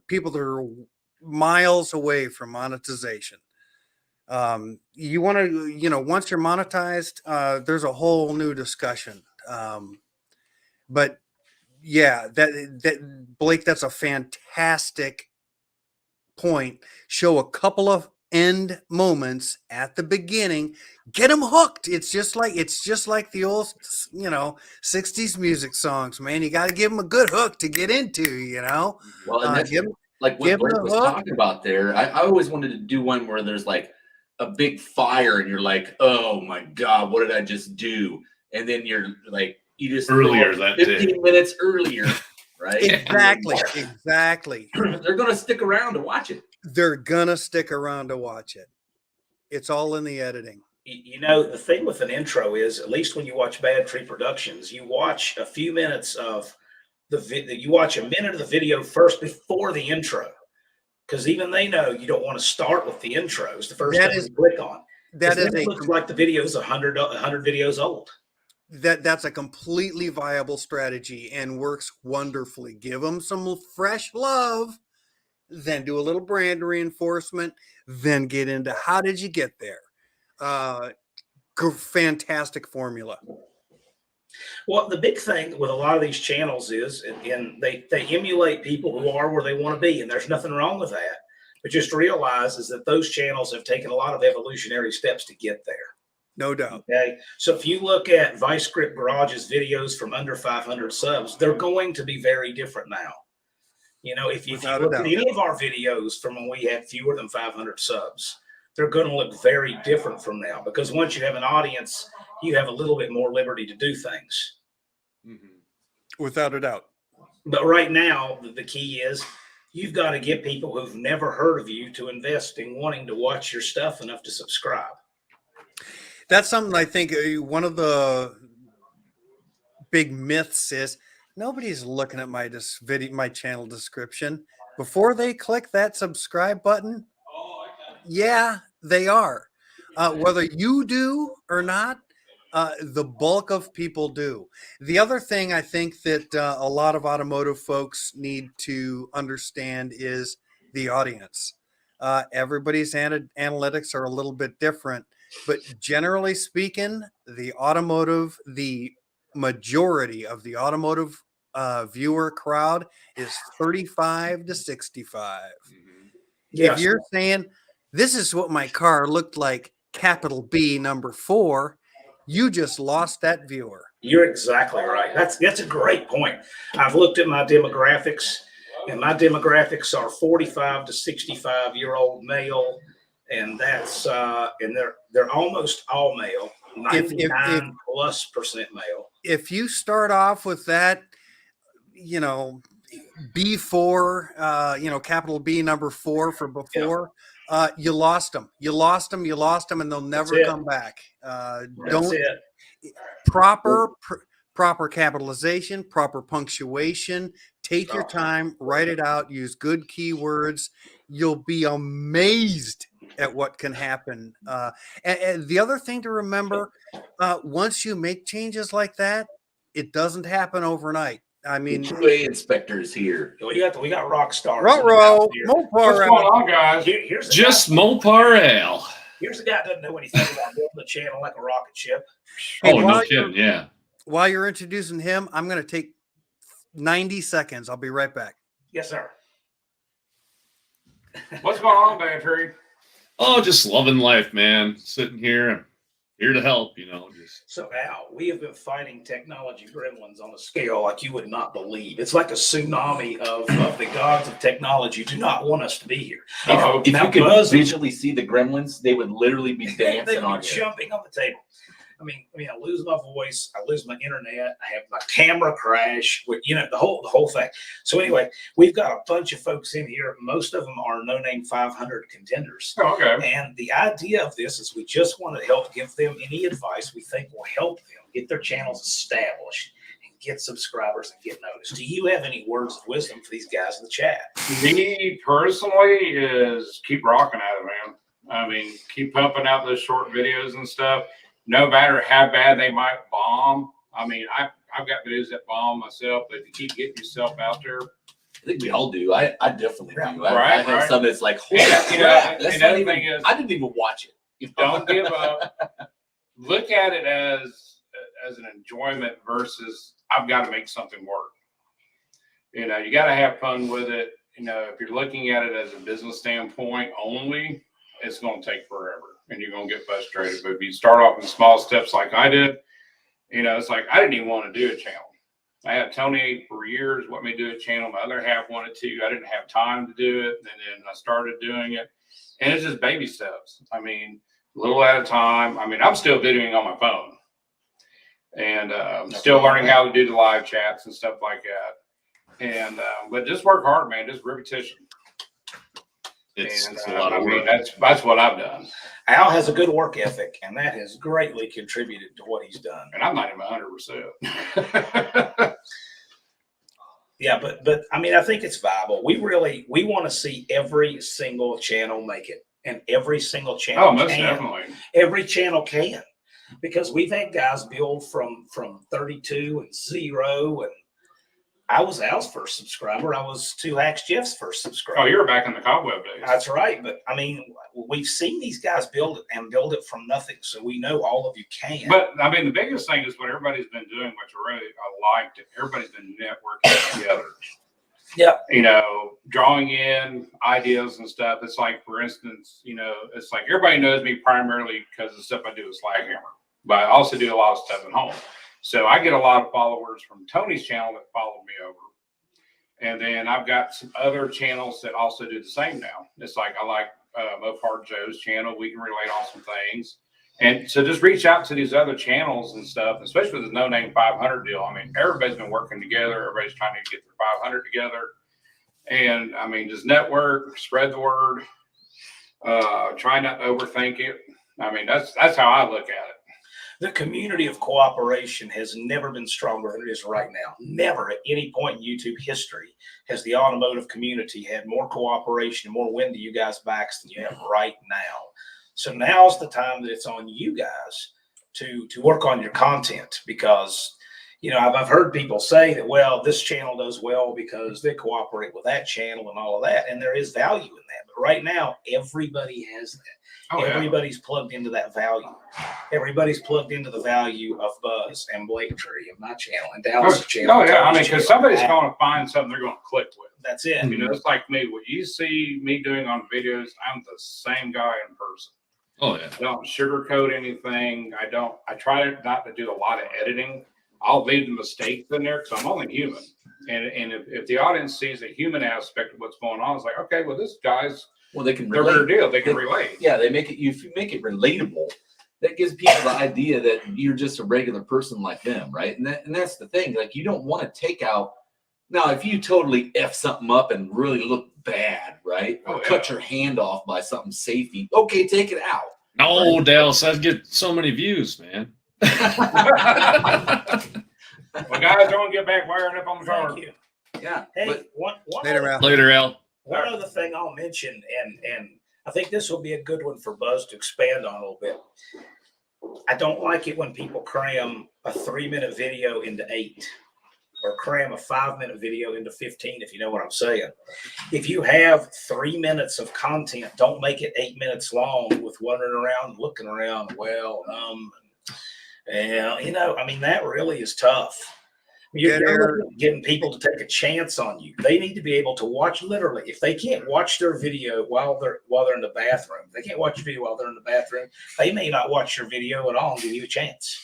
people that are miles away from monetization. You want to, once you're monetized, there's a whole new discussion. But yeah, that Blake, that's a fantastic point. Show a couple of end moments at the beginning, get them hooked. It's just like the old, 60s music songs, man. You got to give them a good hook to get into, Well, and that's like what Blake was talking about there. I always wanted to do one where there's like a big fire and you're like, oh my God, what did I just do? And then you're like, you just earlier that 15 minutes earlier, right? Exactly. They're going to stick around to watch it. They're going to stick around to watch it. It's all in the editing. The thing with an intro is, at least when you watch Bad Tree Productions, you watch a few minutes of you watch a minute of the video first before the intro. Because even they know you don't want to start with the intros the first thing you click on. It looks like the video is 100 videos old. That's a completely viable strategy and works wonderfully. Give them some fresh love, then do a little brand reinforcement, then get into how did you get there. Fantastic formula. Well, the big thing with a lot of these channels is, and they emulate people who are where they want to be, and there's nothing wrong with that. But just realize is that those channels have taken a lot of evolutionary steps to get there. No doubt. Okay, so if you look at Vice Grip Garage's videos from under 500 subs, they're going to be very different now. If you look at any of our videos from when we had fewer than 500 subs, they're going to look very different from now, because once you have an audience, you have a little bit more liberty to do things. Without a doubt. But right now, the key is you've got to get people who've never heard of you to invest in wanting to watch your stuff enough to subscribe. That's something I think one of the big myths is nobody's looking at my channel description before they click that subscribe button. Yeah, they are. Whether you do or not, the bulk of people do. The other thing I think that a lot of automotive folks need to understand is the audience. Everybody's analytics are a little bit different, but generally speaking, the majority of the automotive viewer crowd is 35 to 65. Yes. If you're saying this is what my car looked like, capital B number 4, you just lost that viewer. You're exactly right. That's a great point. I've looked at my demographics, and my demographics are 45 to 65-year-old male, and that's and they're almost all male, 99+% male. If you start off with that, B4, capital B number 4 for before, You lost them. You lost them. You lost them, and they'll never it. come back. That's Don't it. proper capitalization, proper punctuation. Take your time, write it out, use good keywords. You'll be amazed at what can happen. And the other thing to remember, once you make changes like that, it doesn't happen overnight. I mean, 2A inspectors here. We got rock stars. Ruh-roh, What's going on, guys? Here's the Just guy, Mopar Ale. here's the guy that doesn't know anything about building a channel like a rocket ship. Hey, Oh, no while kidding. Yeah. while you're introducing him, I'm going to take 90 seconds. I'll be right back. Yes, sir. What's going on, Bantry? Oh, just loving life, man. Sitting here. I'm here to help, just. So now we have been fighting technology gremlins on a scale like you would not believe. It's like a tsunami of the gods of technology do not want us to be here. Uh-oh. If Now, you could Buzz- visually see the gremlins, they would literally be They dancing on were you. jumping on the table. I mean, I lose my voice, I lose my internet, I have my camera crash, the whole thing. So anyway, we've got a bunch of folks in here. Most of them are no-name 500 contenders. Oh, okay. And the idea of this is we just want to help give them any advice we think will help them get their channels established and get subscribers and get noticed. Do you have any words of wisdom for these guys in the chat? Me personally is keep rocking at it, man. I mean, keep pumping out those short videos and stuff. No matter how bad they might bomb. I mean, I've got videos that bomb myself, but if you keep getting yourself out there. I think we all do. I definitely do. I Right, have some that's like, holy And, crap, that's and not the even, thing is, I didn't even watch it. don't give up. Look at it as an enjoyment versus I've got to make something work. You got to have fun with it. If you're looking at it as a business standpoint only, it's going to take forever and you're going to get frustrated. But if you start off in small steps like I did, it's like I didn't even want to do a channel. I had Tony for years want me to do a channel. My other half wanted to. I didn't have time to do it. And then I started doing it. And it's just baby steps. I mean, a little at a time. I mean, I'm still videoing on my phone. And still learning how to do the live chats and stuff like that. And but just work hard, man. Just repetition. It's And a lot of I mean, work. that's what I've done. Al has a good work ethic, and that has greatly contributed to what he's done. And I'm not even 100%. Yeah, but I mean, I think it's viable. We want to see every single channel make it, and every single channel Oh, most can. definitely. Every channel can, because we've had guys build from 32 and 0, and I was Al's first subscriber. I was Two Hacks Jeff's first subscriber. Oh, you were back in the cobweb days. That's right. But I mean, we've seen these guys build it from nothing, so we know all of you can. But I mean, the biggest thing is what everybody's been doing, which I really liked. Everybody's been networking together. Yeah. Drawing in ideas and stuff. It's like, for instance, it's like everybody knows me primarily because of the stuff I do with Slaghammer, but I also do a lot of stuff at home. So I get a lot of followers from Tony's channel that follow me over. And then I've got some other channels that also do the same now. It's like, I like Mopar Joe's channel. We can relate on some things. And so just reach out to these other channels and stuff, especially with the No Name 500 deal. I mean, everybody's been working together. Everybody's trying to get their 500 together. And I mean, just network, spread the word, try not to overthink it. I mean, that's how I look at it. The community of cooperation has never been stronger than it is right now. Never at any point in YouTube history has the automotive community had more cooperation and more wind to you guys' backs than you have right now. So now's the time that it's on you guys to work on your content, because I've heard people say that, well, this channel does well because they cooperate with that channel and all of that, and there is value in that. But right now, everybody has that. Oh, yeah. Everybody's plugged into that value. Everybody's plugged into the value of Buzz and Blake Tree and my channel and Dallas' channel. Oh, yeah. I Tony's mean, because channel. somebody's going to find something they're going to click with. That's it. It's like me. What you see me doing on videos, I'm the same guy in person. Oh, yeah. I don't sugarcoat anything. I try not to do a lot of editing. I'll leave the mistakes in there because I'm only human. And if the audience sees the human aspect of what's going on, it's like, okay, well, this guy's Well, they can their relate. deal. They can relate. Yeah, they make it. If you make it relatable, that gives people the idea that you're just a regular person like them, right? And that's the thing. Like, you don't want to take out. Now, if you totally f something up and really look bad, right? Or Oh, cut yeah. your hand off by something safety. Okay, take it out. No, Dallas, I'd get so many views, man. Well, guys, don't get back wiring up on the car. Thank you. Yeah. Hey, But one Later, other, Al. Later, Al. one other thing I'll mention, and I think this will be a good one for Buzz to expand on a little bit. I don't like it when people cram a 3-minute video into 8, or cram a 5-minute video into 15, if you know what I'm saying. If you have 3 minutes of content, don't make it 8 minutes long with wandering around, looking around, and you know, I mean, that really is tough. You're looking at getting people to take a chance on you. They need to be able to watch, literally. If they can't watch their video while they're in the bathroom, they can't watch your video while they're in the bathroom. They may not watch your video at all and give you a chance.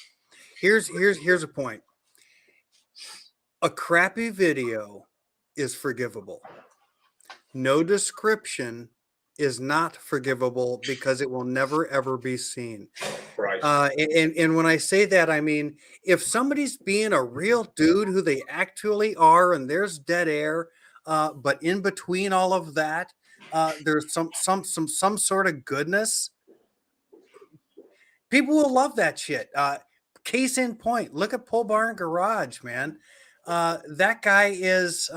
Here's a point. A crappy video is forgivable. No description is not forgivable because it will never ever be seen. Right. And when I say that, I mean, if somebody's being a real dude who they actually are, and there's dead air, but in between all of that, there's some sort of goodness. People will love that shit. Case in point, look at Pole Barn Garage, man. That guy is,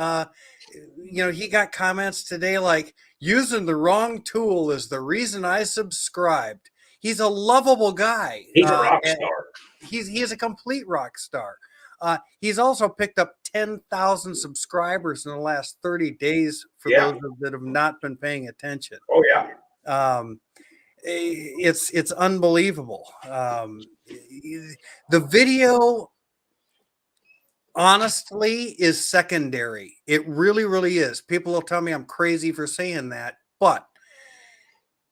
he got comments today like, using the wrong tool is the reason I subscribed. He's a lovable guy. He's a rock star. He is a complete rock star. He's also picked up 10,000 subscribers in the last 30 days for those that have not been paying attention. Oh, yeah. It's unbelievable. The video, honestly, is secondary. It really, really is. People will tell me I'm crazy for saying that, but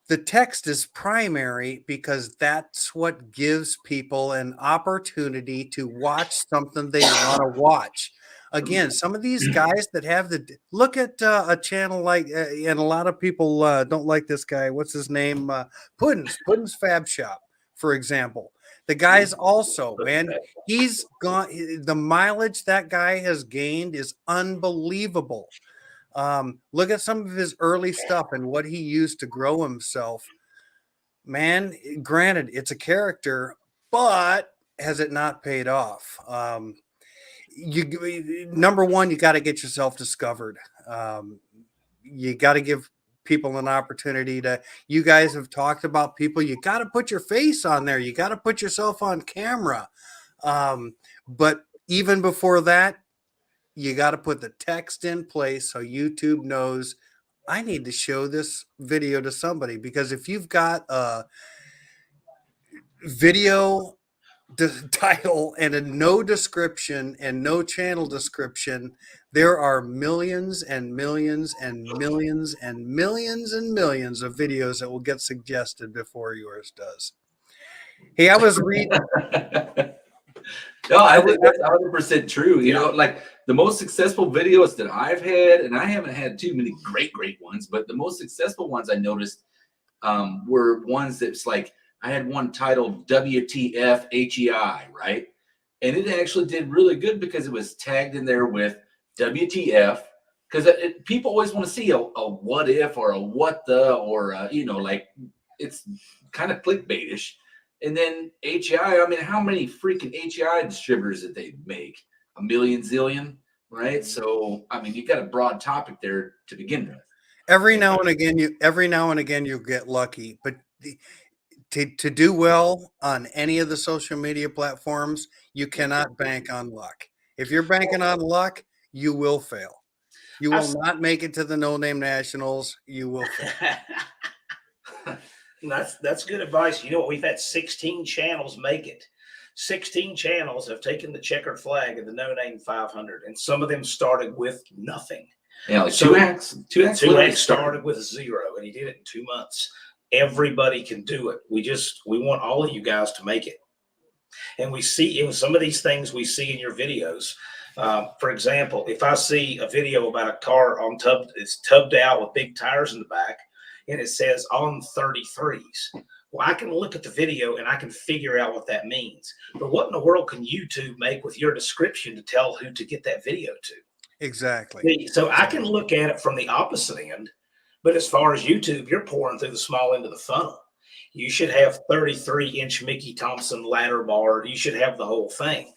the text is primary because that's what gives people an opportunity to watch something they want to watch. Again, some of these guys that have look at a channel like, and a lot of people don't like this guy. What's his name? Puddin's Fab Shop, for example. The guy's also, man, he's gone. The mileage that guy has gained is unbelievable. Look at some of his early stuff and what he used to grow himself. Man, granted, it's a character, but has it not paid off? Number one, you got to get yourself discovered. You got to give people an opportunity to. You guys have talked about people. You got to put your face on there. You got to put yourself on camera. But even before that, you got to put the text in place so YouTube knows I need to show this video to somebody. Because if you've got a video title and a no description and no channel description, there are millions and millions and millions and millions and millions of videos that will get suggested before yours does. Hey, I was reading. No, I think that's 100% true. You know, like the most successful videos that I've had, and I haven't had too many great ones, but the most successful ones I noticed were ones that's like, I had one titled WTF HEI, right? And it actually did really good because it was tagged in there with WTF, because people always want to see a what if or a what the, or like it's kind of clickbaitish. And then HEI, I mean, how many freaking HEI distributors did they make? A million zillion, right? So, I mean, you got a broad topic there to begin with. Every now and again, you'll get lucky, but to do well on any of the social media platforms, you cannot bank on luck. If you're banking on luck, you will fail. You will not make it to the No Name Nationals. You will fail. That's good advice. You know what? We've had 16 channels make it. 16 channels have taken the checkered flag of the No Name 500, and some of them started with nothing. Yeah, like two acts started with 0, and he did it in 2 months. Everybody can do it. We want all of you guys to make it. And we see in some of these things we see in your videos. For example, if I see a video about a car it's tubbed out with big tires in the back, and it says on 33s. Well, I can look at the video and I can figure out what that means. But what in the world can YouTube make with your description to tell who to get that video to? Exactly. See, so I can look at it from the opposite end, but as far as YouTube, you're pouring through the small end of the funnel. You should have 33-inch Mickey Thompson ladder bar. You should have the whole thing.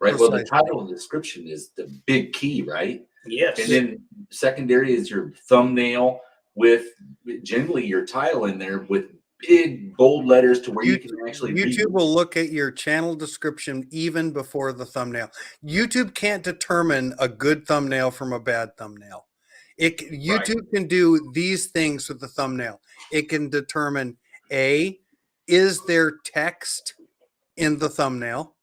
Right. Well, the Precisely. title and description is the big key, right? Yes. And then secondary is your thumbnail with generally your title in there with big bold letters to where you can actually read. YouTube will look at your channel description even before the thumbnail. YouTube can't determine a good thumbnail from a bad thumbnail. YouTube can do these things with the thumbnail. It can determine is there text in the thumbnail?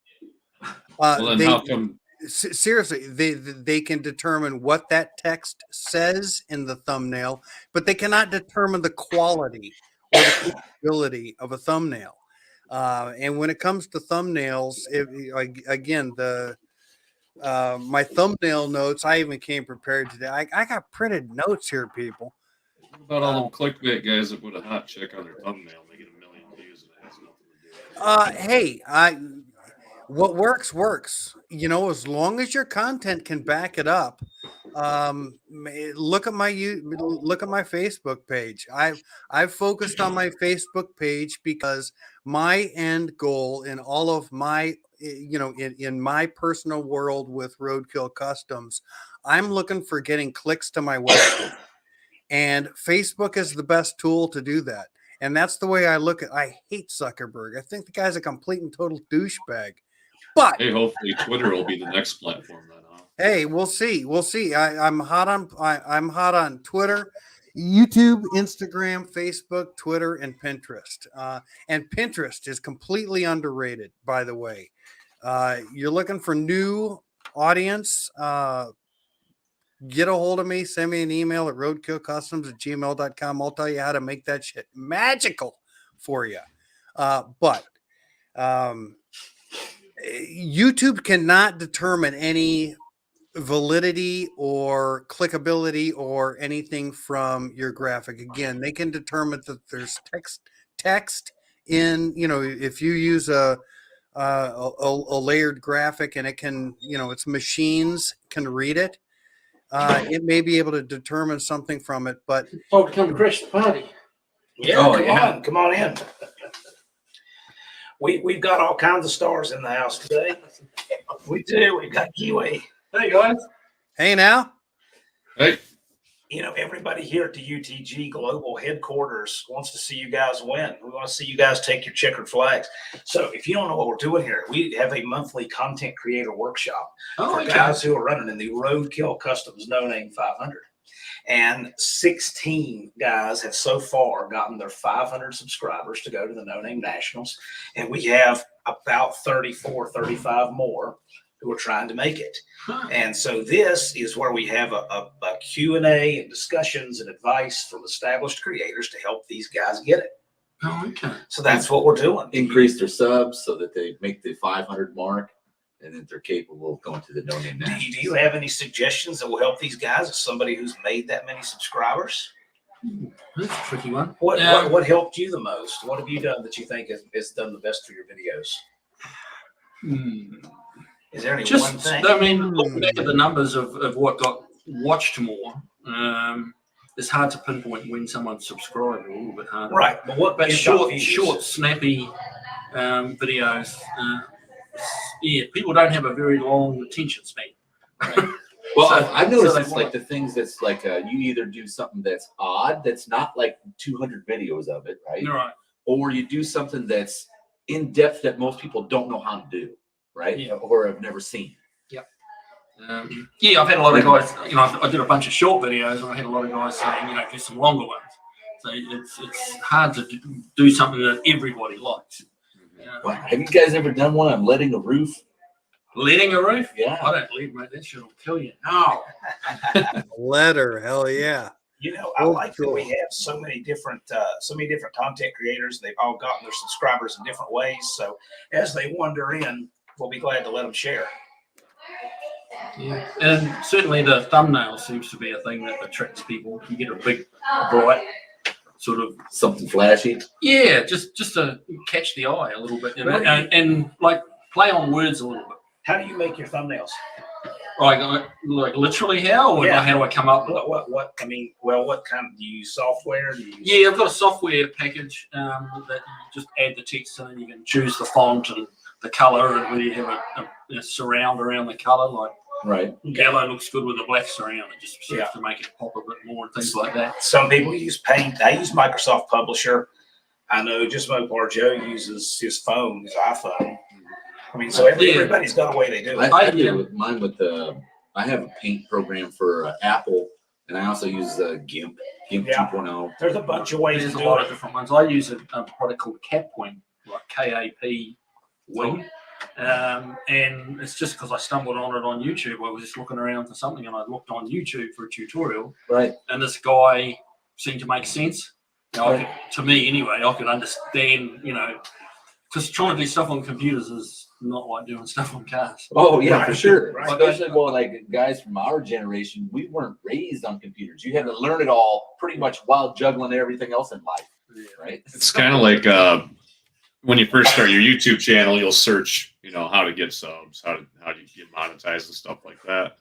Well, then how come? Seriously, they can determine what that text says in the thumbnail, but they cannot determine the quality or the capability of a thumbnail. And when it comes to thumbnails, again, my thumbnail notes, I even came prepared today. I got printed notes here, people. What about all them clickbait guys that put a hot chick on their thumbnail, making 1 million views, and it has nothing to do with it? Hey, what works. You know, as long as your content can back it up. Look at my Facebook page. I've focused on my Facebook page because my end goal in all of my, in my personal world with Roadkill Customs, I'm looking for getting clicks to my website, and Facebook is the best tool to do that. And that's the way I look at. I hate Zuckerberg. I think the guy's a complete and total douchebag. But Hey, hopefully Twitter will be the next platform then, huh? hey, we'll see. I'm hot on Twitter, YouTube, Instagram, Facebook, Twitter, and Pinterest. And Pinterest is completely underrated, by the way. You're looking for new audience. Get a hold of me. Send me an email at roadkillcustoms@gmail.com. I'll tell you how to make that shit magical for you. But YouTube cannot determine any validity or clickability or anything from your graphic. Again, they can determine that there's text in, if you use a layered graphic and it can, its machines can read it. It may be able to determine something from it, but Oh, come to crash the party. Yeah, come on in. We've got all kinds of stars in the house today. We do. We've got Kiwi. Hey guys. hey now. Hey, Everybody here at the UTG Global Headquarters wants to see you guys win. We want to see you guys take your checkered flags. So if you don't know what we're doing here, we have a monthly content creator workshop for guys who are running in the Roadkill Customs No Name 500. And 16 guys have so far gotten their 500 subscribers to go to the No Name Nationals. And we have about 34, 35 more who are trying to make it. And so this is where we have a Q&A and discussions and advice from established creators to help these guys get it. Oh, okay. So that's what we're doing. Increase their subs so that they make the 500 mark, and then they're capable of going to the No Name Do Nationals. you have any suggestions that will help these guys as somebody who's made that many subscribers? That's a tricky one. What helped you the most? What have you done that you think has done the best for your videos? Is there any one thing? I mean, looking at the numbers of what got watched more, it's hard to pinpoint when someone subscribed. A little bit harder, Right, but what? But short, snappy videos. People don't have a very long attention span. Right. Well, So- I've noticed so it's like the things that's like you either do something that's odd, that's not like 200 videos of it, right? You're right. Or you do something that's in depth that most people don't know how to do, right? Yeah. Or have never seen. I've had a lot of guys. I did a bunch of short videos, and I had a lot of guys saying, do some longer ones. So it's hard to do something that everybody likes. Wow. Have you guys ever done one on letting a roof? Letting a roof? Yeah. I don't lead, mate. That shit will kill you. No. Letter, hell yeah. I like that we have so many different content creators. They've all gotten their subscribers in different ways. So as they wander in, we'll be glad to let them share. Yeah. And certainly the thumbnail seems to be a thing that attracts people. You get a big, bright, sort of Something flashy. yeah, just to catch the eye a little bit, and like play on words a little bit. How do you make your thumbnails? Like literally how, or Yeah. how do I come up with it? What? I mean, well, what kind of, do you use software? Do you use, Yeah, I've got a software package that you just add the text and then you can choose the font and the color, and whether you have a surround around the color, like Right. yellow looks good with a black surround. It just seems Yeah. to make it pop a bit more and things like that. some people use Paint. I use Microsoft Publisher. I know just Mopar Joe uses his phone, his iPhone. I mean, so everybody's got a way they do it. I do with mine with the. I have a paint program for Apple, and I also use GIMP Yeah. 2.0. There's a bunch of ways There's to a do lot of it. different ones. I use a product called Capwing, like KAP Wing. And it's just because I stumbled on it on YouTube. I was just looking around for something and I looked on YouTube for a tutorial. Right. And this guy seemed to make sense. You know, to me anyway, I could understand, because trying to do stuff on computers is not like doing stuff on cars. Oh yeah, for Right. sure. Right. Especially like guys from our generation, we weren't raised on computers. You had to learn it all pretty much while juggling everything else in life. Right. It's kind of like when you first start your YouTube channel, you'll search, how to get subs, how do you get monetized and stuff like that.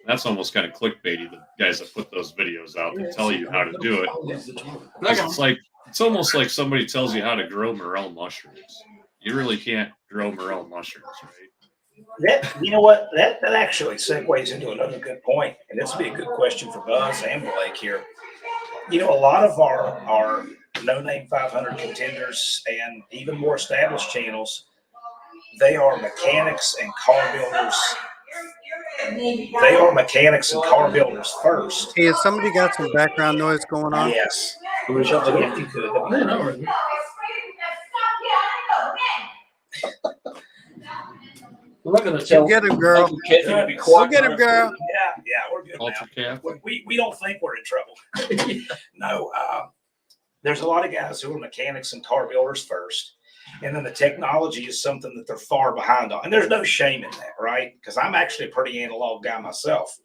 That's almost kind of clickbaity. The guys that put those videos out, they tell you how to do it. 'Cause it's almost like somebody tells you how to grow morel mushrooms. You really can't grow morel mushrooms, right? That, you know what? That actually segues into another good point, and this would be a good question for Buzz and Blake here. A lot of our no-name 500 contenders and even more established channels, they are mechanics and car builders. They are mechanics and car builders first. Hey, has somebody got some background noise going on? Yes. Can we shut the door? If you could. I'm not going to Go tell. get him, girl. Uncle Kathy to be Go quiet. get him, girl. Yeah, we're good now. Ultra Cap. We don't think we're in trouble. No, there's a lot of guys who are mechanics and car builders first, and then the technology is something that they're far behind on. And there's no shame in that, right? Because I'm actually a pretty analog guy myself.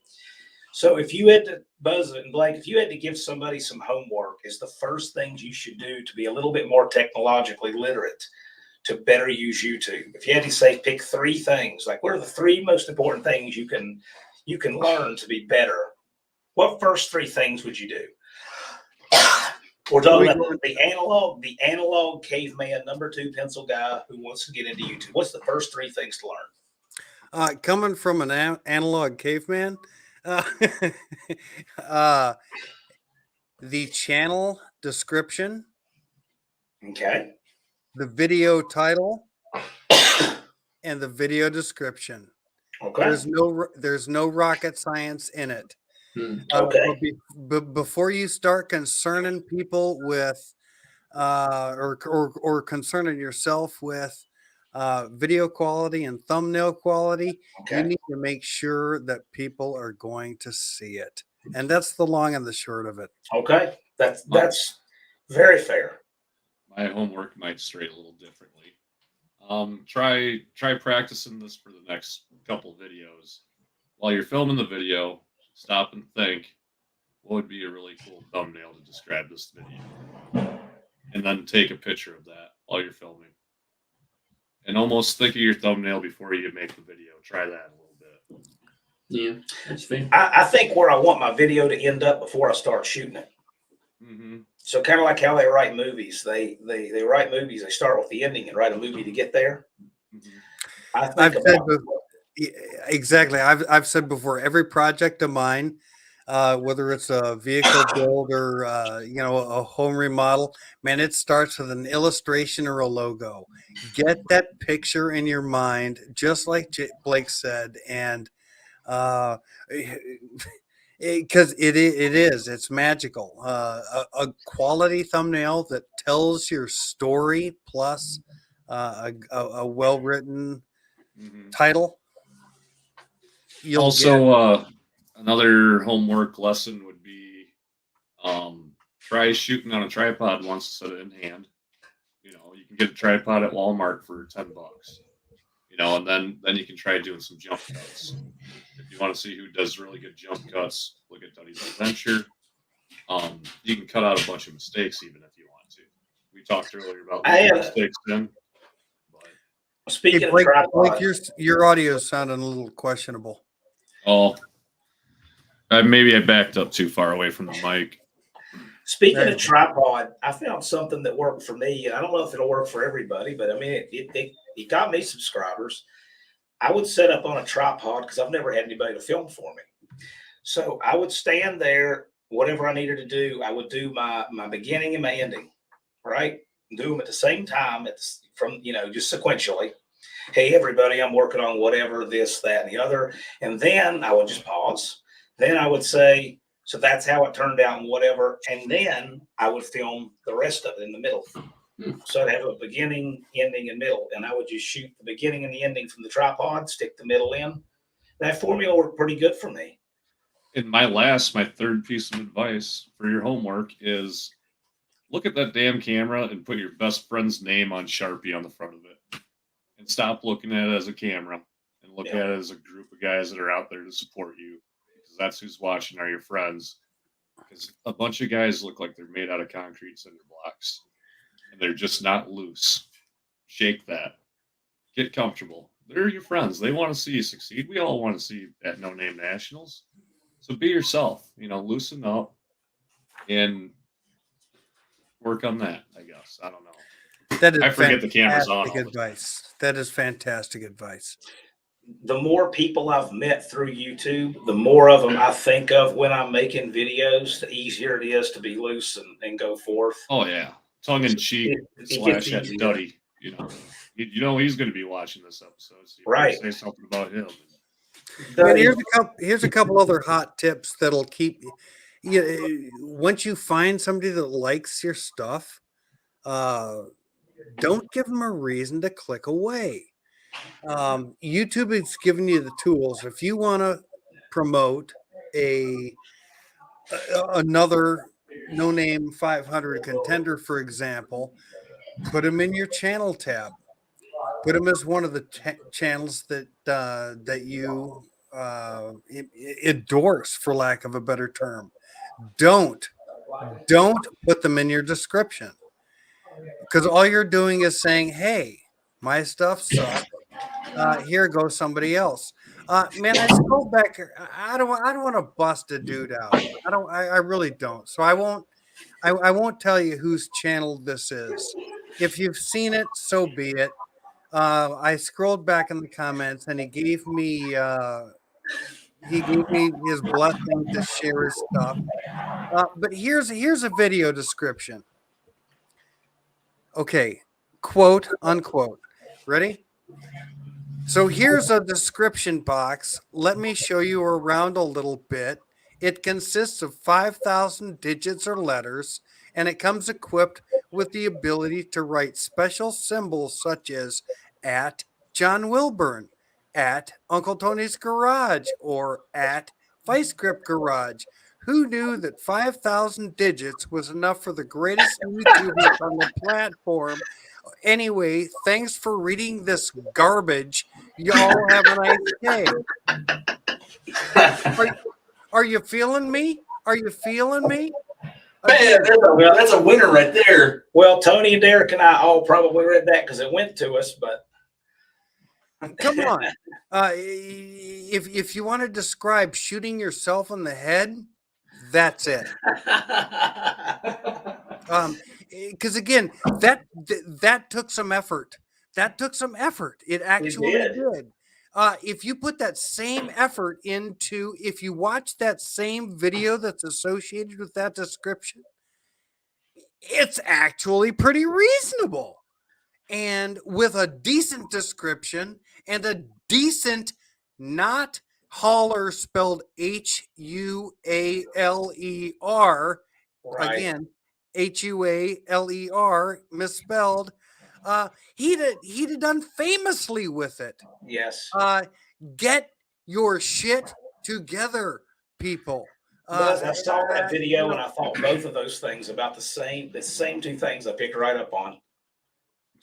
So if you had to, Buzz and Blake, if you had to give somebody some homework, is the first things you should do to be a little bit more technologically literate to better use YouTube. If you had to say pick 3 things, like what are the 3 most important things you can learn to be better? What first 3 things would you do? We're talking about the analog caveman number 2 pencil guy who wants to get into YouTube. What's the first 3 things to learn? Coming from an analog caveman, the channel description, Okay. the video title, and the video description. Okay. There's no rocket science in it. Okay. But before you start concerning people with, or concerning yourself with video quality and thumbnail quality, you need to make sure that people are going to see it, and that's the long and the short of it. Okay. That's very fair. My homework might stray a little differently. Try practicing this for the next couple videos. While you're filming the video, stop and think, what would be a really cool thumbnail to describe this video? And then take a picture of that while you're filming. And almost think of your thumbnail before you make the video. Try that a little bit. Yeah, that's fair. I think where I want my video to end up before I start shooting it. Mm-hmm. So kind of like how they write movies. They write movies. They start with the ending and write a movie to get there. Mm-hmm. Exactly. I've said before, every project of mine, whether it's a vehicle build or a home remodel, man, it starts with an illustration or a logo. Get that picture in your mind, just like Blake said, and because it's magical. A quality thumbnail that tells your story plus a well-written title. Another homework lesson would be try shooting on a tripod once instead of in hand. You can get a tripod at Walmart for $10. And then you can try doing some jump cuts. If you want to see who does really good jump cuts, look at Duddy's Adventure. You can cut out a bunch of mistakes even if you want to. We talked earlier about mistakes then. Speaking of Blake, tripods, your audio is sounding a little questionable. Oh, maybe I backed up too far away from the mic. Speaking of tripod, I found something that worked for me, and I don't know if it'll work for everybody, but I mean, it got me subscribers. I would set up on a tripod because I've never had anybody to film for me. So I would stand there, whatever I needed to do, I would do my beginning and my ending, right? Do them at the same time, from just sequentially. Hey, everybody, I'm working on whatever, this, that, and the other. And then I would just pause. Then I would say, so that's how it turned out and whatever. And then I would film the rest of it in the middle. So I'd have a beginning, ending, and middle. And I would just shoot the beginning and the ending from the tripod, stick the middle in. That formula worked pretty good for me. And my third piece of advice for your homework is look at that damn camera and put your best friend's name on Sharpie on the front of it. And stop looking at it as a camera and look at it as a group of guys that are out there to support you. Because that's who's watching are your friends. Because a bunch of guys look like they're made out of concrete cinder blocks. And they're just not loose. Shake that. Get comfortable. They're your friends. They want to see you succeed. We all want to see you at No Name Nationals. So be yourself. Loosen up and work on that, I guess. I don't know. I forget the camera's on. Advice. That is fantastic advice. The more people I've met through YouTube, the more of them I think of when I'm making videos, the easier it is to be loose and go forth. Oh, yeah. Tongue in cheek slash at Duddy. You know he's going to be watching this episode. So right. Say something about him. And here's a couple other hot tips that'll keep you. Once you find somebody that likes your stuff, don't give them a reason to click away. YouTube is giving you the tools. If you want to promote another No Name 500 contender, for example, put them in your channel tab. Put them as one of the channels that you endorse, for lack of a better term. Don't put them in your description, because all you're doing is saying, "Hey, my stuff sucks. Here goes somebody else." Man, I scroll back here. I don't want to bust a dude out. I really don't. So I won't tell you whose channel this is. If you've seen it, so be it. I scrolled back in the comments, and he gave me his blessing to share his stuff. But here's a video description. Okay, quote unquote. Ready? So here's a description box. Let me show you around a little bit. It consists of 5,000 digits or letters, and it comes equipped with the ability to write special symbols such as at John Wilburn, at Uncle Tony's Garage, or at Vice Grip Garage. Who knew that 5,000 digits was enough for the greatest YouTuber on the platform? Anyway, thanks for reading this garbage. Y'all have a nice day. Are you feeling me? Are you feeling me? Man, that's a winner right there. Well, Tony and Derek and I all probably read that because it went to us, but come on. If you want to describe shooting yourself in the head, that's it. Because again, that took some effort. That took some effort. It actually did. If you put that same effort into, if you watch that same video that's associated with that description, it's actually pretty reasonable. And with a decent description and a decent, not Hauler spelled Hualer, right. Again, Hualer misspelled. He'd have done famously with it. Yes. Get your shit together, people. I saw that video and I thought both of those things about the same two things I picked right up on.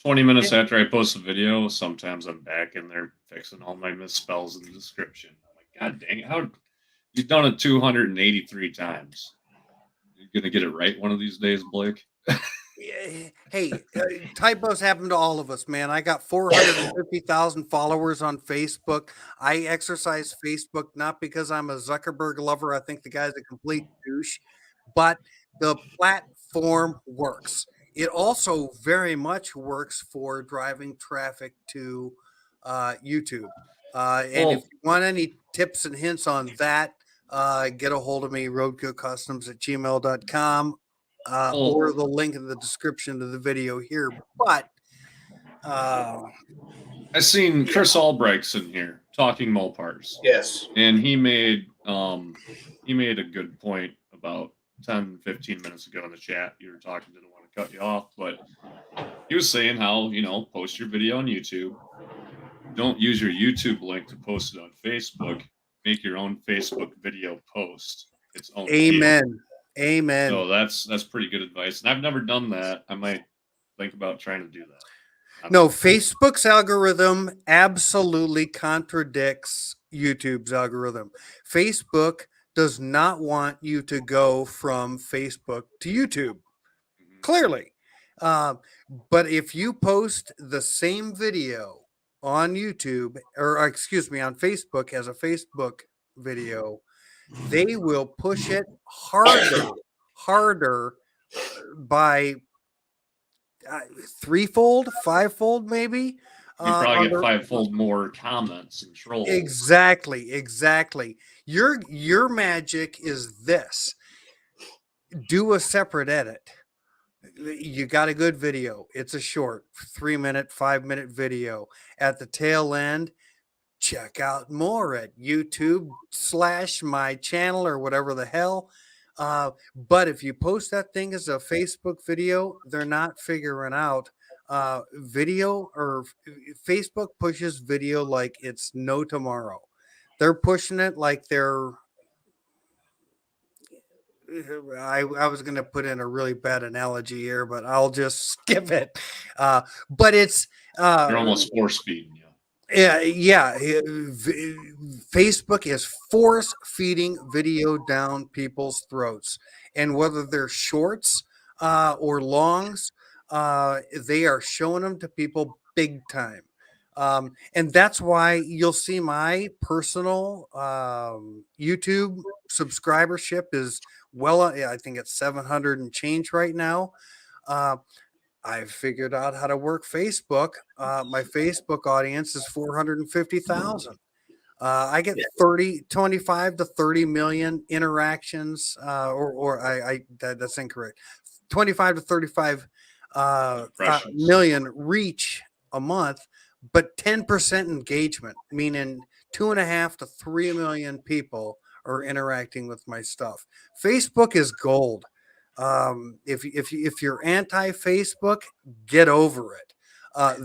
20 minutes after I post a video, sometimes I'm back in there fixing all my misspells in the description. I'm like, God dang it, how you've done it 283 times. You're gonna get it right one of these days, Blake. Hey, typos happen to all of us, man. I got 450,000 followers on Facebook. I exercise Facebook not because I'm a Zuckerberg lover. I think the guy's a complete douche, but the platform works. It also very much works for driving traffic to YouTube. And if Well, you want any tips and hints on that, get a hold of me, Roadkill Customs at gmail.com, well, or the link in the description of the video here. But uh, I seen Chris Albright's in here talking Mopars, Yes. and he made a good point about 10, 15 minutes ago in the chat. You were talking, didn't want to cut you off, but he was saying how, post your video on YouTube. Don't use your YouTube link to post it on Facebook. Make your own Facebook video post its own feed. amen. Amen. So that's pretty good advice. And I've never done that. I might think about trying to do that. No, Facebook's algorithm absolutely contradicts YouTube's algorithm. Facebook does not want you to go from Facebook to YouTube, Mhm. clearly. But if you post the same video on YouTube, or excuse me, on Facebook as a Facebook video, they will push it harder by threefold, fivefold, maybe. You probably On get the, fivefold more comments and trolls. exactly. Your magic is this: do a separate edit. You got a good video. It's a short 3-minute, 5-minute video. At the tail end, check out more at YouTube/my channel or whatever the hell. But if you post that thing as a Facebook video, they're not figuring out video, or Facebook pushes video like it's no tomorrow. They're pushing it like they're. I was going to put in a really bad analogy here, but I'll just skip it. But it's They're almost force feeding you. yeah. Facebook is force feeding video down people's throats, and whether they're shorts or longs, they are showing them to people big time. And that's why you'll see my personal YouTube subscribership is I think it's 700 and change right now. Uh, I've figured out how to work Facebook. My Facebook audience is 450,000. I get 25 to 30 million interactions, that's incorrect. 25 to 35 Impressions. million reach a month, but 10% engagement, meaning 2.5 to 3 million people are interacting with my stuff. Facebook is gold. If you're anti-Facebook, get over it.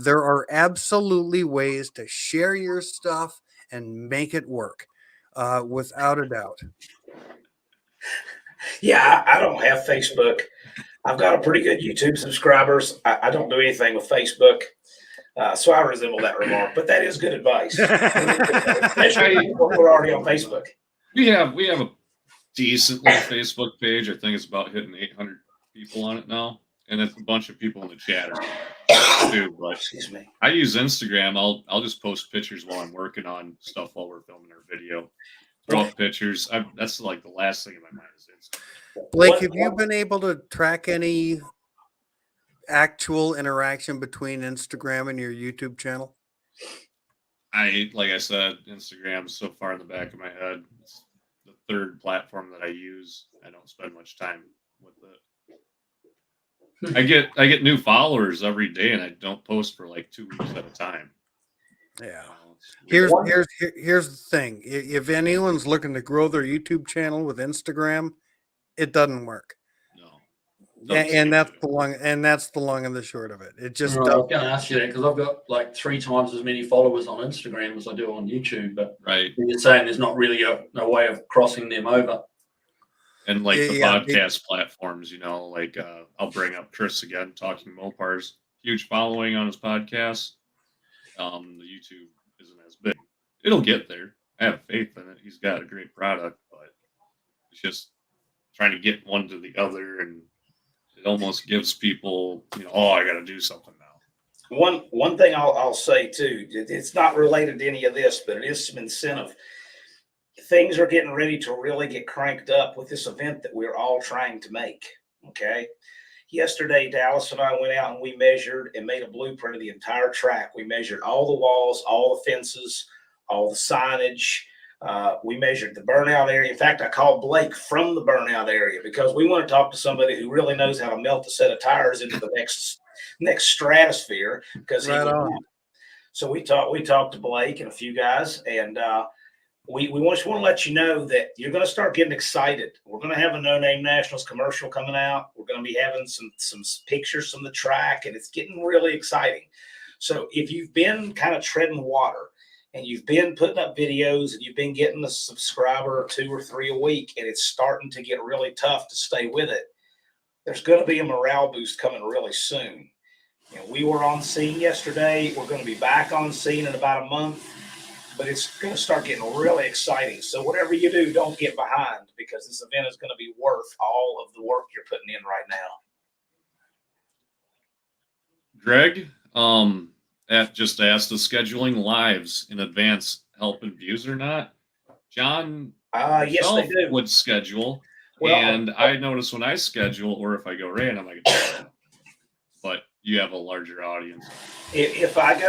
There are absolutely ways to share your stuff and make it work, without a doubt. Yeah, I don't have Facebook. I've got a pretty good YouTube subscribers. I don't do anything with Facebook. So I resemble that remark, but that is good advice. Especially when we're already on Facebook. We have a decent little Facebook page. I think it's about hitting 800 people on it now, and it's a bunch of people in the chat too. But Excuse me. I use Instagram. I'll just post pictures while I'm working on stuff while we're filming our video. Throw up pictures. That's like the last thing in my mind is Instagram. Blake, have you been able to track any actual interaction between Instagram and your YouTube channel? Like I said, Instagram's so far in the back of my head. It's the third platform that I use. I don't spend much time with it. I get new followers every day, and I don't post for like 2 weeks at a time. Yeah. You know, Here's the thing. If anyone's looking to grow their YouTube channel with Instagram, it doesn't work. no. And that's the long and the short of it. It just I was going to ask you that because I've got like 3 times as many followers on Instagram as I do on YouTube. But right. you're saying there's not really a way of crossing them over. And like the Yeah, podcast platforms, like I'll bring up Chris again, talking Mopars. Huge following on his podcast. The YouTube isn't as big. It'll get there. I have faith in it. He's got a great product, but it's just trying to get one to the other, and it almost gives people, oh, I got to do something now. One thing I'll say too, it's not related to any of this, but it is some incentive. Things are getting ready to really get cranked up with this event that we're all trying to make. Okay. Yesterday, Dallas and I went out and we measured and made a blueprint of the entire track. We measured all the walls, all the fences, all the signage. We measured the burnout area. In fact, I called Blake from the burnout area because we want to talk to somebody who really knows how to melt a set of tires into the next stratosphere. Because Right on. So we talked to Blake and a few guys, and we just want to let you know that you're going to start getting excited. We're going to have a No Name Nationals commercial coming out. We're going to be having some pictures from the track, and it's getting really exciting. So if you've been kind of treading water and you've been putting up videos and you've been getting a subscriber or 2 or 3 a week, and it's starting to get really tough to stay with it, there's going to be a morale boost coming really soon. We were on scene yesterday. We're going to be back on scene in about a month. But it's going to start getting really exciting. So whatever you do, don't get behind, because this event is going to be worth all of the work you're putting in right now. Greg, just asked, the scheduling lives in advance helping views or not? John Yes, they do. would schedule. Well, and I notice when I schedule, or if I go random, I get but you have a larger audience. If I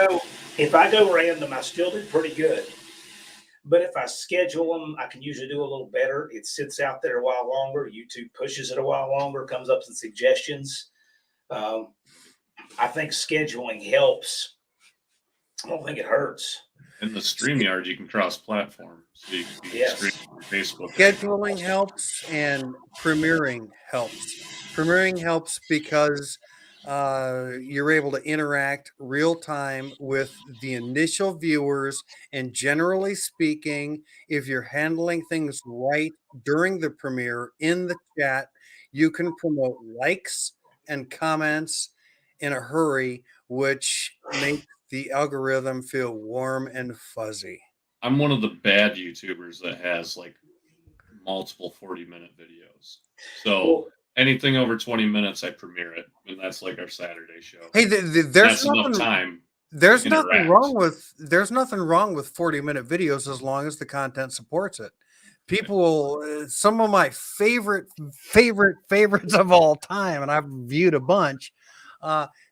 go random, I still do pretty good. But if I schedule them, I can usually do a little better. It sits out there a while longer. YouTube pushes it a while longer, comes up with suggestions. I think scheduling helps. I don't think it hurts. In the StreamYard, you can cross-platform, so you can Yes. stream on Facebook. Scheduling helps and premiering helps. Premiering helps because you're able to interact real time with the initial viewers, and generally speaking, if you're handling things right during the premiere in the chat, you can promote likes and comments in a hurry, which makes the algorithm feel warm and fuzzy. I'm one of the bad YouTubers that has like multiple 40-minute videos. So anything over 20 minutes, I premiere it, and that's like our Saturday show. Hey, That's enough time. There's to nothing interact. wrong with 40-minute videos as long as the content supports it. People, some of my favorites of all time, and I've viewed a bunch.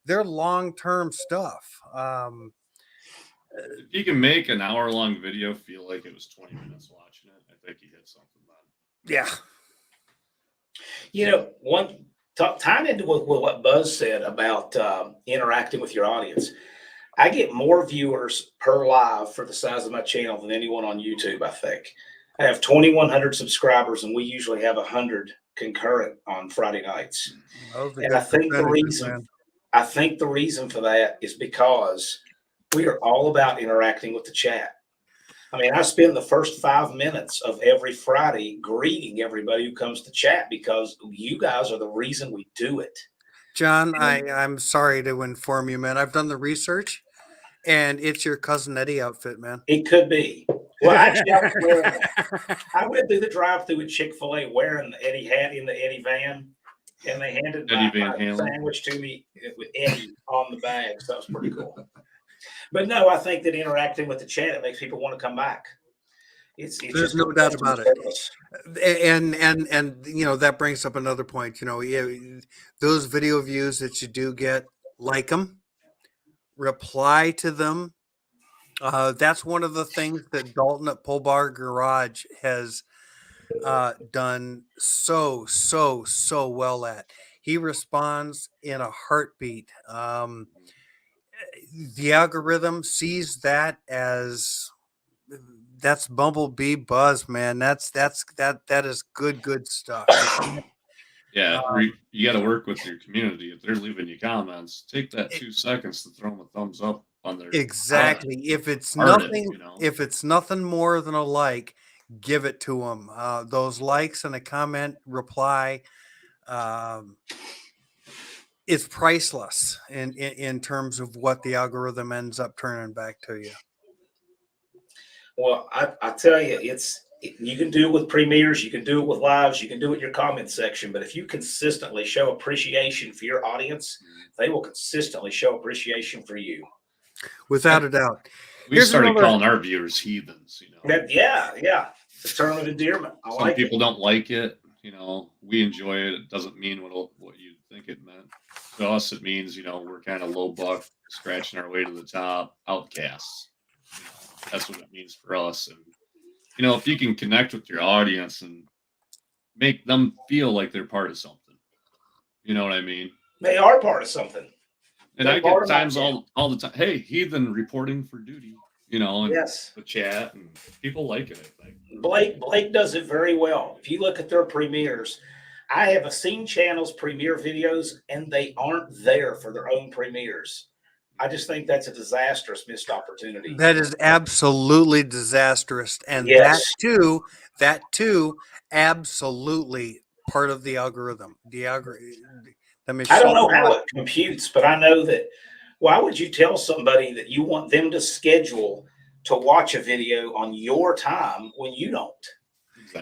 They're long-term stuff. If you can make an hour-long video feel like it was 20 minutes watching it, I think you hit something then. Yeah. Tying into what Buzz said about interacting with your audience, I get more viewers per live for the size of my channel than anyone on YouTube, I think. I have 2,100 subscribers, and we usually have 100 concurrent on Friday nights. And I think the reason for that is because we are all about interacting with the chat. I mean, I spend the first 5 minutes of every Friday greeting everybody who comes to chat, because you guys are the reason we do it. John, I'm sorry to inform you, man. I've done the research, and it's your Cousin Eddie outfit, man. It could be. Well, actually, I went through the drive-through at Chick-fil-A wearing the Eddie hat in the Eddie van, and they handed my sandwich to me with Eddie on the bag. So that was pretty cool. But no, I think that interacting with the chat, it makes people want to come back. There's just no doubt about it. And that brings up another point. Those video views that you do get, like them, reply to them. That's one of the things that Dalton at Pole Bar Garage has done so well at. He responds in a heartbeat. The algorithm sees that as that's Bumblebee buzz, man. That is good stuff. Yeah, you got to work with your community. If they're leaving you comments, take that 2 seconds to throw them a thumbs up on their exactly. If it's nothing more than a like, give it to them. Those likes and a comment reply, it's priceless in terms of what the algorithm ends up turning back to you. Well, I tell you, You can do it with premieres, you can do it with lives, you can do it in your comment section, but if you consistently show appreciation for your audience, they will consistently show appreciation for you. Without a doubt. We Here's started another- calling our viewers heathens. You know, Yeah. It's a term of endearment. I some like people it. don't like it. You know, we enjoy it. It doesn't mean what you think it meant. To us, it means, you know, we're kind of low buck, scratching our way to the top, outcasts. You know, that's what it means for us. And you know, if you can connect with your audience and make them feel like they're part of something, you know what I mean? They are part of something. And They're I part get of my times channel. all the time, hey, heathen reporting for duty, you know, and Yes. the chat, and people like it, I think. Blake does it very well. If you look at their premieres, I have seen channels premiere videos and they aren't there for their own premieres. I just think that's a disastrous missed opportunity. That is absolutely disastrous, and Yes. that too, absolutely part of the algorithm. The machine. I don't know how it computes, but I know that. Why would you tell somebody that you want them to schedule to watch a video on your time when you don't?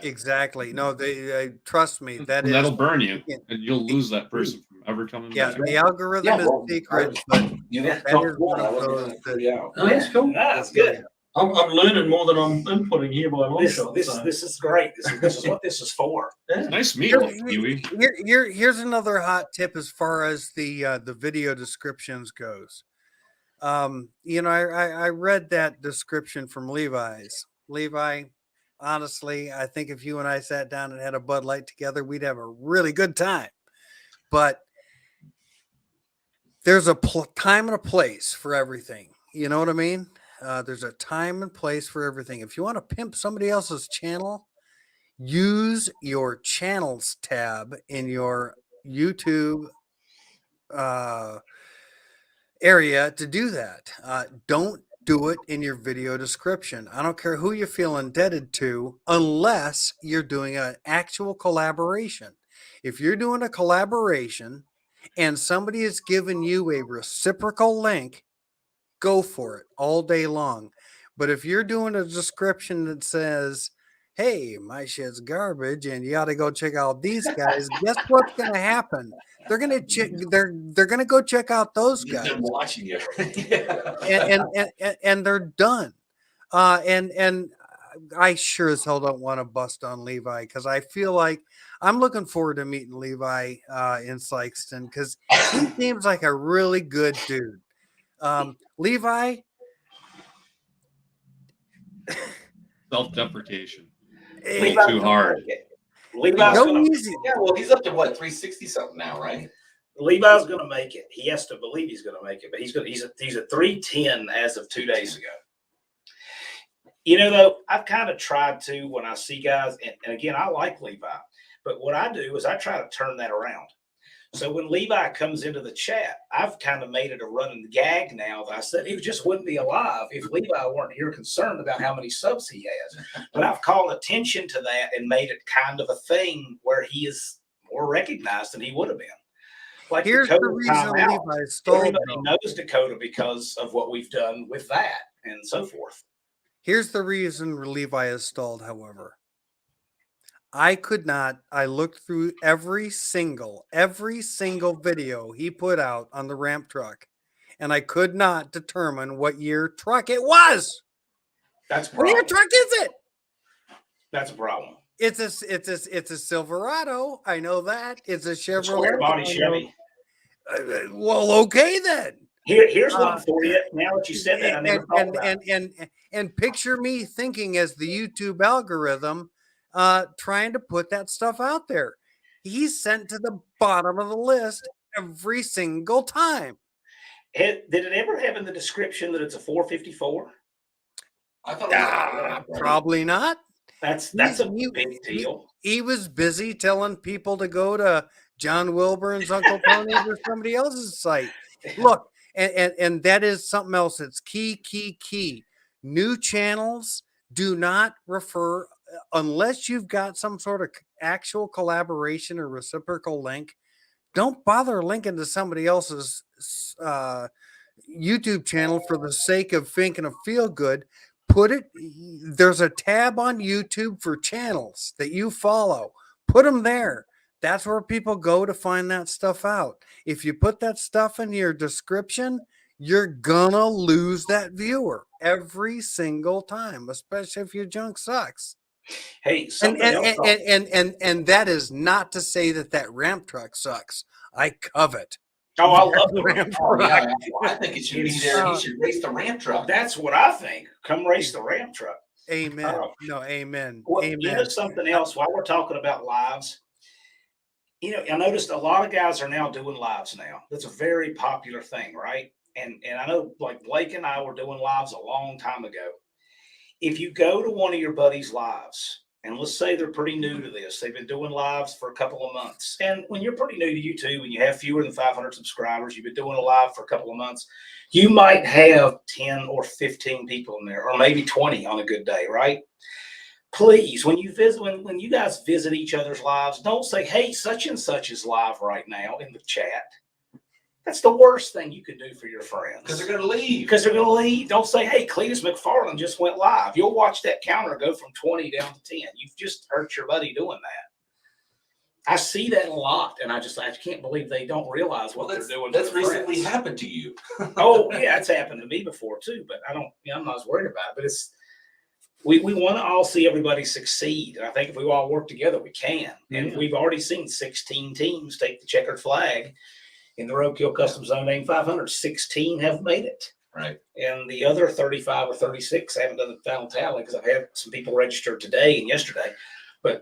Exactly. No, they trust me. That And is that'll burn you, yeah. and you'll lose that person from ever coming Yeah, back. the algorithm is secret, but You that have to is one. one I of wasn't those gonna that- figure out. Oh, that's cool. That's good. I'm learning more than I'm inputting here by a long shot. This so. is great. This is what this is for. It's nice meeting you, Kiwi. Here's another hot tip as far as the video descriptions goes. You know, I read that description from Levi's. Levi, honestly, I think if you and I sat down and had a Bud Light together, we'd have a really good time. But there's a time and a place for everything. You know what I mean? There's a time and place for everything. If you want to pimp somebody else's channel, use your channels tab in your YouTube area to do that. Don't do it in your video description. I don't care who you feel indebted to, unless you're doing an actual collaboration. If you're doing a collaboration and somebody has given you a reciprocal link, go for it all day long. But if you're doing a description that says, hey, my shit's garbage and you ought to go check out these guys, guess what's going to happen? They're going to they're going to go check out those guys. I'm watching you. and they're done. And I sure as hell don't want to bust on Levi, because I feel like I'm looking forward to meeting Levi in Sykeston, because he seems like a really good dude. Levi, Self-deprecation. Levi's Too hard. Levi's go gonna, easy. Yeah, well, he's up to what, 360 something now, right? Levi's going to make it. He has to believe he's going to make it, but he's at 310 as of 2 days ago. You know, though, I've kind of tried to, when I see guys, and again, I like Levi, but what I do is I try to turn that around. So when Levi comes into the chat, I've kind of made it a running gag now that I said he just wouldn't be alive if Levi weren't here concerned about how many subs he has. But I've called attention to that and made it kind of a thing where he is more recognized than he would have been. Like Here's the Dakota reason timeout. Levi stalled. Everybody knows Dakota because of what we've done with that and so forth. Here's the reason Levi is stalled, however. I looked through every single video he put out on the ramp truck, and I could not determine what year truck it was. That's a What year problem. truck is it? That's a problem. It's a Silverado. I know that. It's a Square Chevrolet. body I know. Chevy. Well, okay then. Here's one for you. Now that you said that, I never thought about it. And picture me thinking as the YouTube algorithm, trying to put that stuff out there. He's sent to the bottom of the list every single time. Did it ever have in the description that it's a 454? I thought it was Probably not. That's a He- big deal. He was busy telling people to go to John Wilburn's Uncle Tony's or somebody else's site. Look, and that is something else that's key. New channels do not refer, unless you've got some sort of actual collaboration or reciprocal link. Don't bother linking to somebody else's YouTube channel for the sake of thinking of feel good. put it, there's a tab on YouTube for channels that you follow. Put them there. That's where people go to find that stuff out. If you put that stuff in your description, you're gonna lose that viewer every single time, especially if your junk sucks. Hey, And something and else. and, and that is not to say that ramp truck sucks. I covet Oh, I love the ramp Oh, truck. yeah, I think it should be there. He should race the ramp truck. That's what I think. Come race the ramp truck. Amen. No, amen. Well, Amen. you know something else while we're talking about lives? I noticed a lot of guys are now doing lives now. That's a very popular thing, right? And I know like Blake and I were doing lives a long time ago. If you go to one of your buddies' lives, and let's say they're pretty new to this, they've been doing lives for a couple of months. And when you're pretty new to YouTube and you have fewer than 500 subscribers, you've been doing a live for a couple of months, you might have 10 or 15 people in there, or maybe 20 on a good day, right? Please, when you visit, when you guys visit each other's lives, don't say, "Hey, such and such is live right now" in the chat. That's the worst thing you could do for your friends. Because they're going to leave. Because they're going to leave. Don't say, "Hey, Cletus McFarland just went live." You'll watch that counter go from 20 down to 10. You've just hurt your buddy doing that. I see that a lot, and I can't believe they don't realize what they're doing. That's recently happened to you. Oh, yeah, it's happened to me before too, but I'm not as worried about it. But we want to all see everybody succeed. And I think if we all work together, we can. And we've already seen 16 teams take the checkered flag in the Roadkill Customs Zone Name 500. 16 have made it. Right. And the other 35 or 36 haven't done the final tally because I've had some people register today and yesterday. But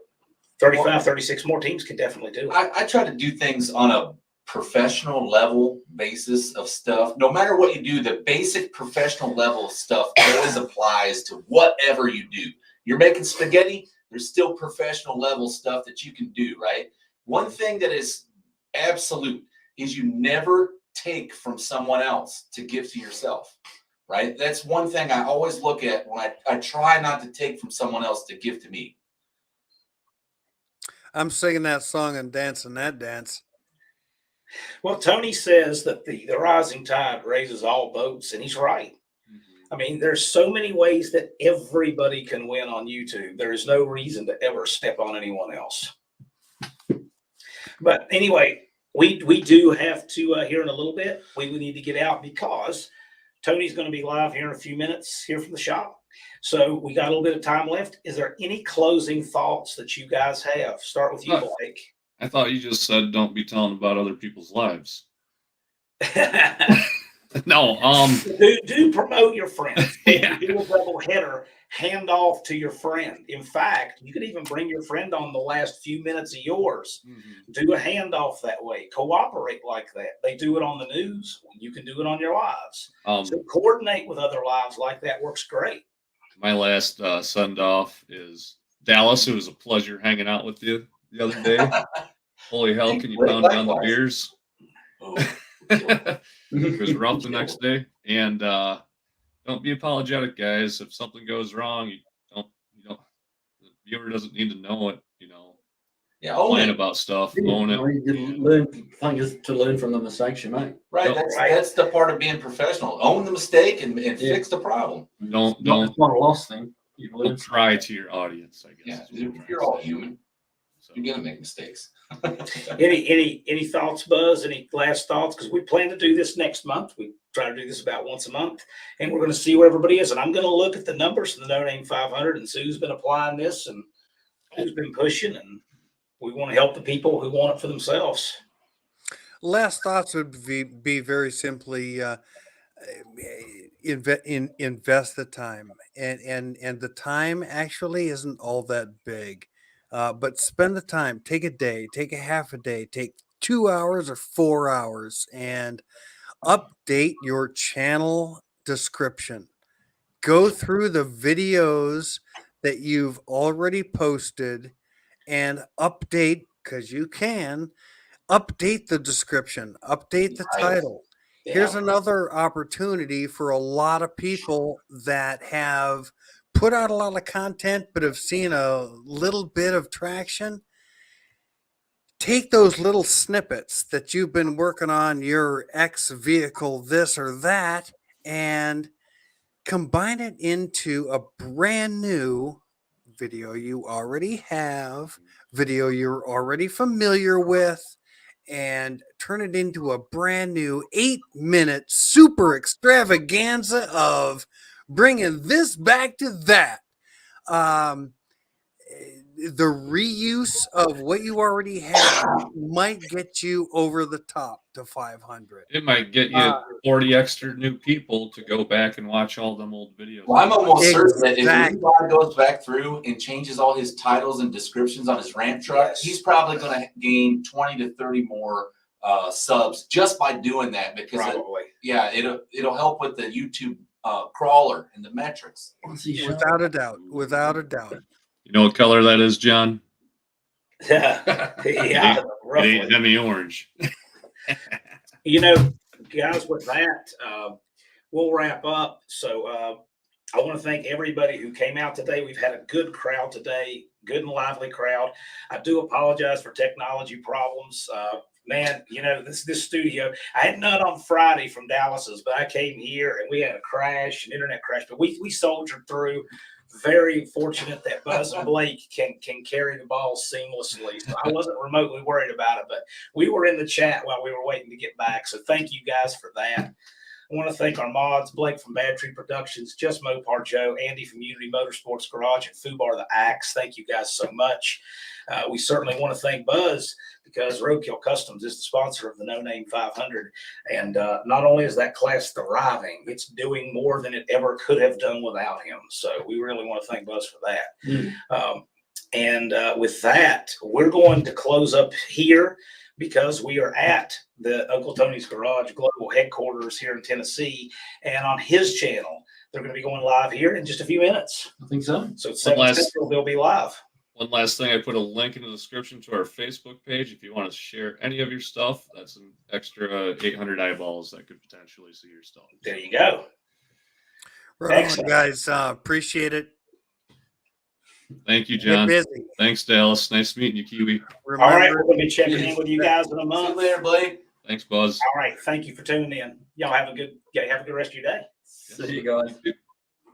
35, 36 more teams can definitely do it. I try to do things on a professional level basis of stuff. No matter what you do, the basic professional level of stuff always applies to whatever you do. You're making spaghetti, there's still professional level stuff that you can do, right? One thing that is absolute is you never take from someone else to give to yourself, right? That's one thing I always look at when I try not to take from someone else to give to me. I'm singing that song and dancing that dance. Well, Tony says that the rising tide raises all boats, and he's right. I mean, there's so many ways that everybody can win on YouTube. There is no reason to ever step on anyone else. But anyway, we do have to, here in a little bit, we need to get out because Tony's going to be live here in a few minutes here from the shop. So we got a little bit of time left. Is there any closing thoughts that you guys have? Start with you, Blake. I thought you just said don't be telling about other people's lives. No, do promote your friends. Yeah. Do a double header, hand off to your friend. In fact, you could even bring your friend on the last few minutes of yours. Do a handoff that way. Cooperate like that. They do it on the news. You can do it on your lives. So coordinate with other lives like that works great. My last send off is Dallas. It was a pleasure hanging out with you the other day. Holy hell, can you pound down the beers? Oh. It was rough the next day, and don't be apologetic, guys. If something goes wrong, you don't. The viewer doesn't need to know it. Yeah, complain about stuff. Own it. To learn from the mistakes you make. Right. That's the part of being professional. Own the mistake and fix the problem. Don't It's not a lost thing. You've don't learned. try to your audience. I guess. Yeah, you're all human. You're gonna make mistakes. Any thoughts, Buzz? Any last thoughts? Because we plan to do this next month. We try to do this about once a month, and we're going to see where everybody is. And I'm going to look at the numbers from the No Name 500, and Sue's been applying this, and who's been pushing, and we want to help the people who want it for themselves. Last thoughts would be very simply invest the time, and the time actually isn't all that big. But spend the time, take a day, take a half a day, take 2 hours or 4 hours and update your channel description. Go through the videos that you've already posted and update, because you can, update the description, update the title. Here's another opportunity for a lot of people that have put out a lot of content but have seen a little bit of traction. Take those little snippets that you've been working on your X vehicle, this or that, and combine it into a brand new video you already have, video you're already familiar with, and turn it into a brand new 8-minute super extravaganza of bringing this back to that. Um, the reuse of what you already have might get you over the top to 500. It might get you 40 extra new people to go back and watch all them old videos. Well, I'm almost certain that if Exactly. Levi goes back through and changes all his titles and descriptions on his ramp truck, Yes. he's probably going to gain 20 to 30 more subs just by doing that. Because Probably. it'll help with the YouTube crawler and the metrics. Without a doubt. Without a doubt. You know what color that is, John? Yeah, It roughly. ain't Hemi orange. You know, guys, with that, we'll wrap up. So I want to thank everybody who came out today. We've had a good crowd today, good and lively crowd. I do apologize for technology problems. Man, you know, this studio, I had none on Friday from Dallas's, but I came here and we had a crash, an internet crash, but we soldiered through. Very fortunate that Buzz and Blake can carry the ball seamlessly. So I wasn't remotely worried about it, but we were in the chat while we were waiting to get back. So thank you guys for that. I want to thank our mods, Blake from Bad Tree Productions, Just Mopar Joe, Andy from Unity Motorsports Garage, and Fubar the Axe. Thank you guys so much. We certainly want to thank Buzz because Roadkill Customs is the sponsor of the No Name 500. And not only is that class thriving, it's doing more than it ever could have done without him. So we really want to thank Buzz for that. And with that, we're going to close up here because we are at the Uncle Tony's Garage Global Headquarters here in Tennessee. And on his channel, they're going to be going live here in just a few minutes. I think so. So it's 7 Central, they'll be live. One last thing, I put a link in the description to our Facebook page. If you want to share any of your stuff, that's an extra 800 eyeballs that could potentially see your stuff. There you go. Right on, Excellent. guys. Appreciate it. Thank you, Get John. busy. Thanks, Dallas. Nice meeting you, Kiwi. All right, Remember, we're going to be checking in with you guys in a See month. you later, Blake. Thanks, Buzz. All right, thank you for tuning in. Y'all have a good rest of your day. See you guys.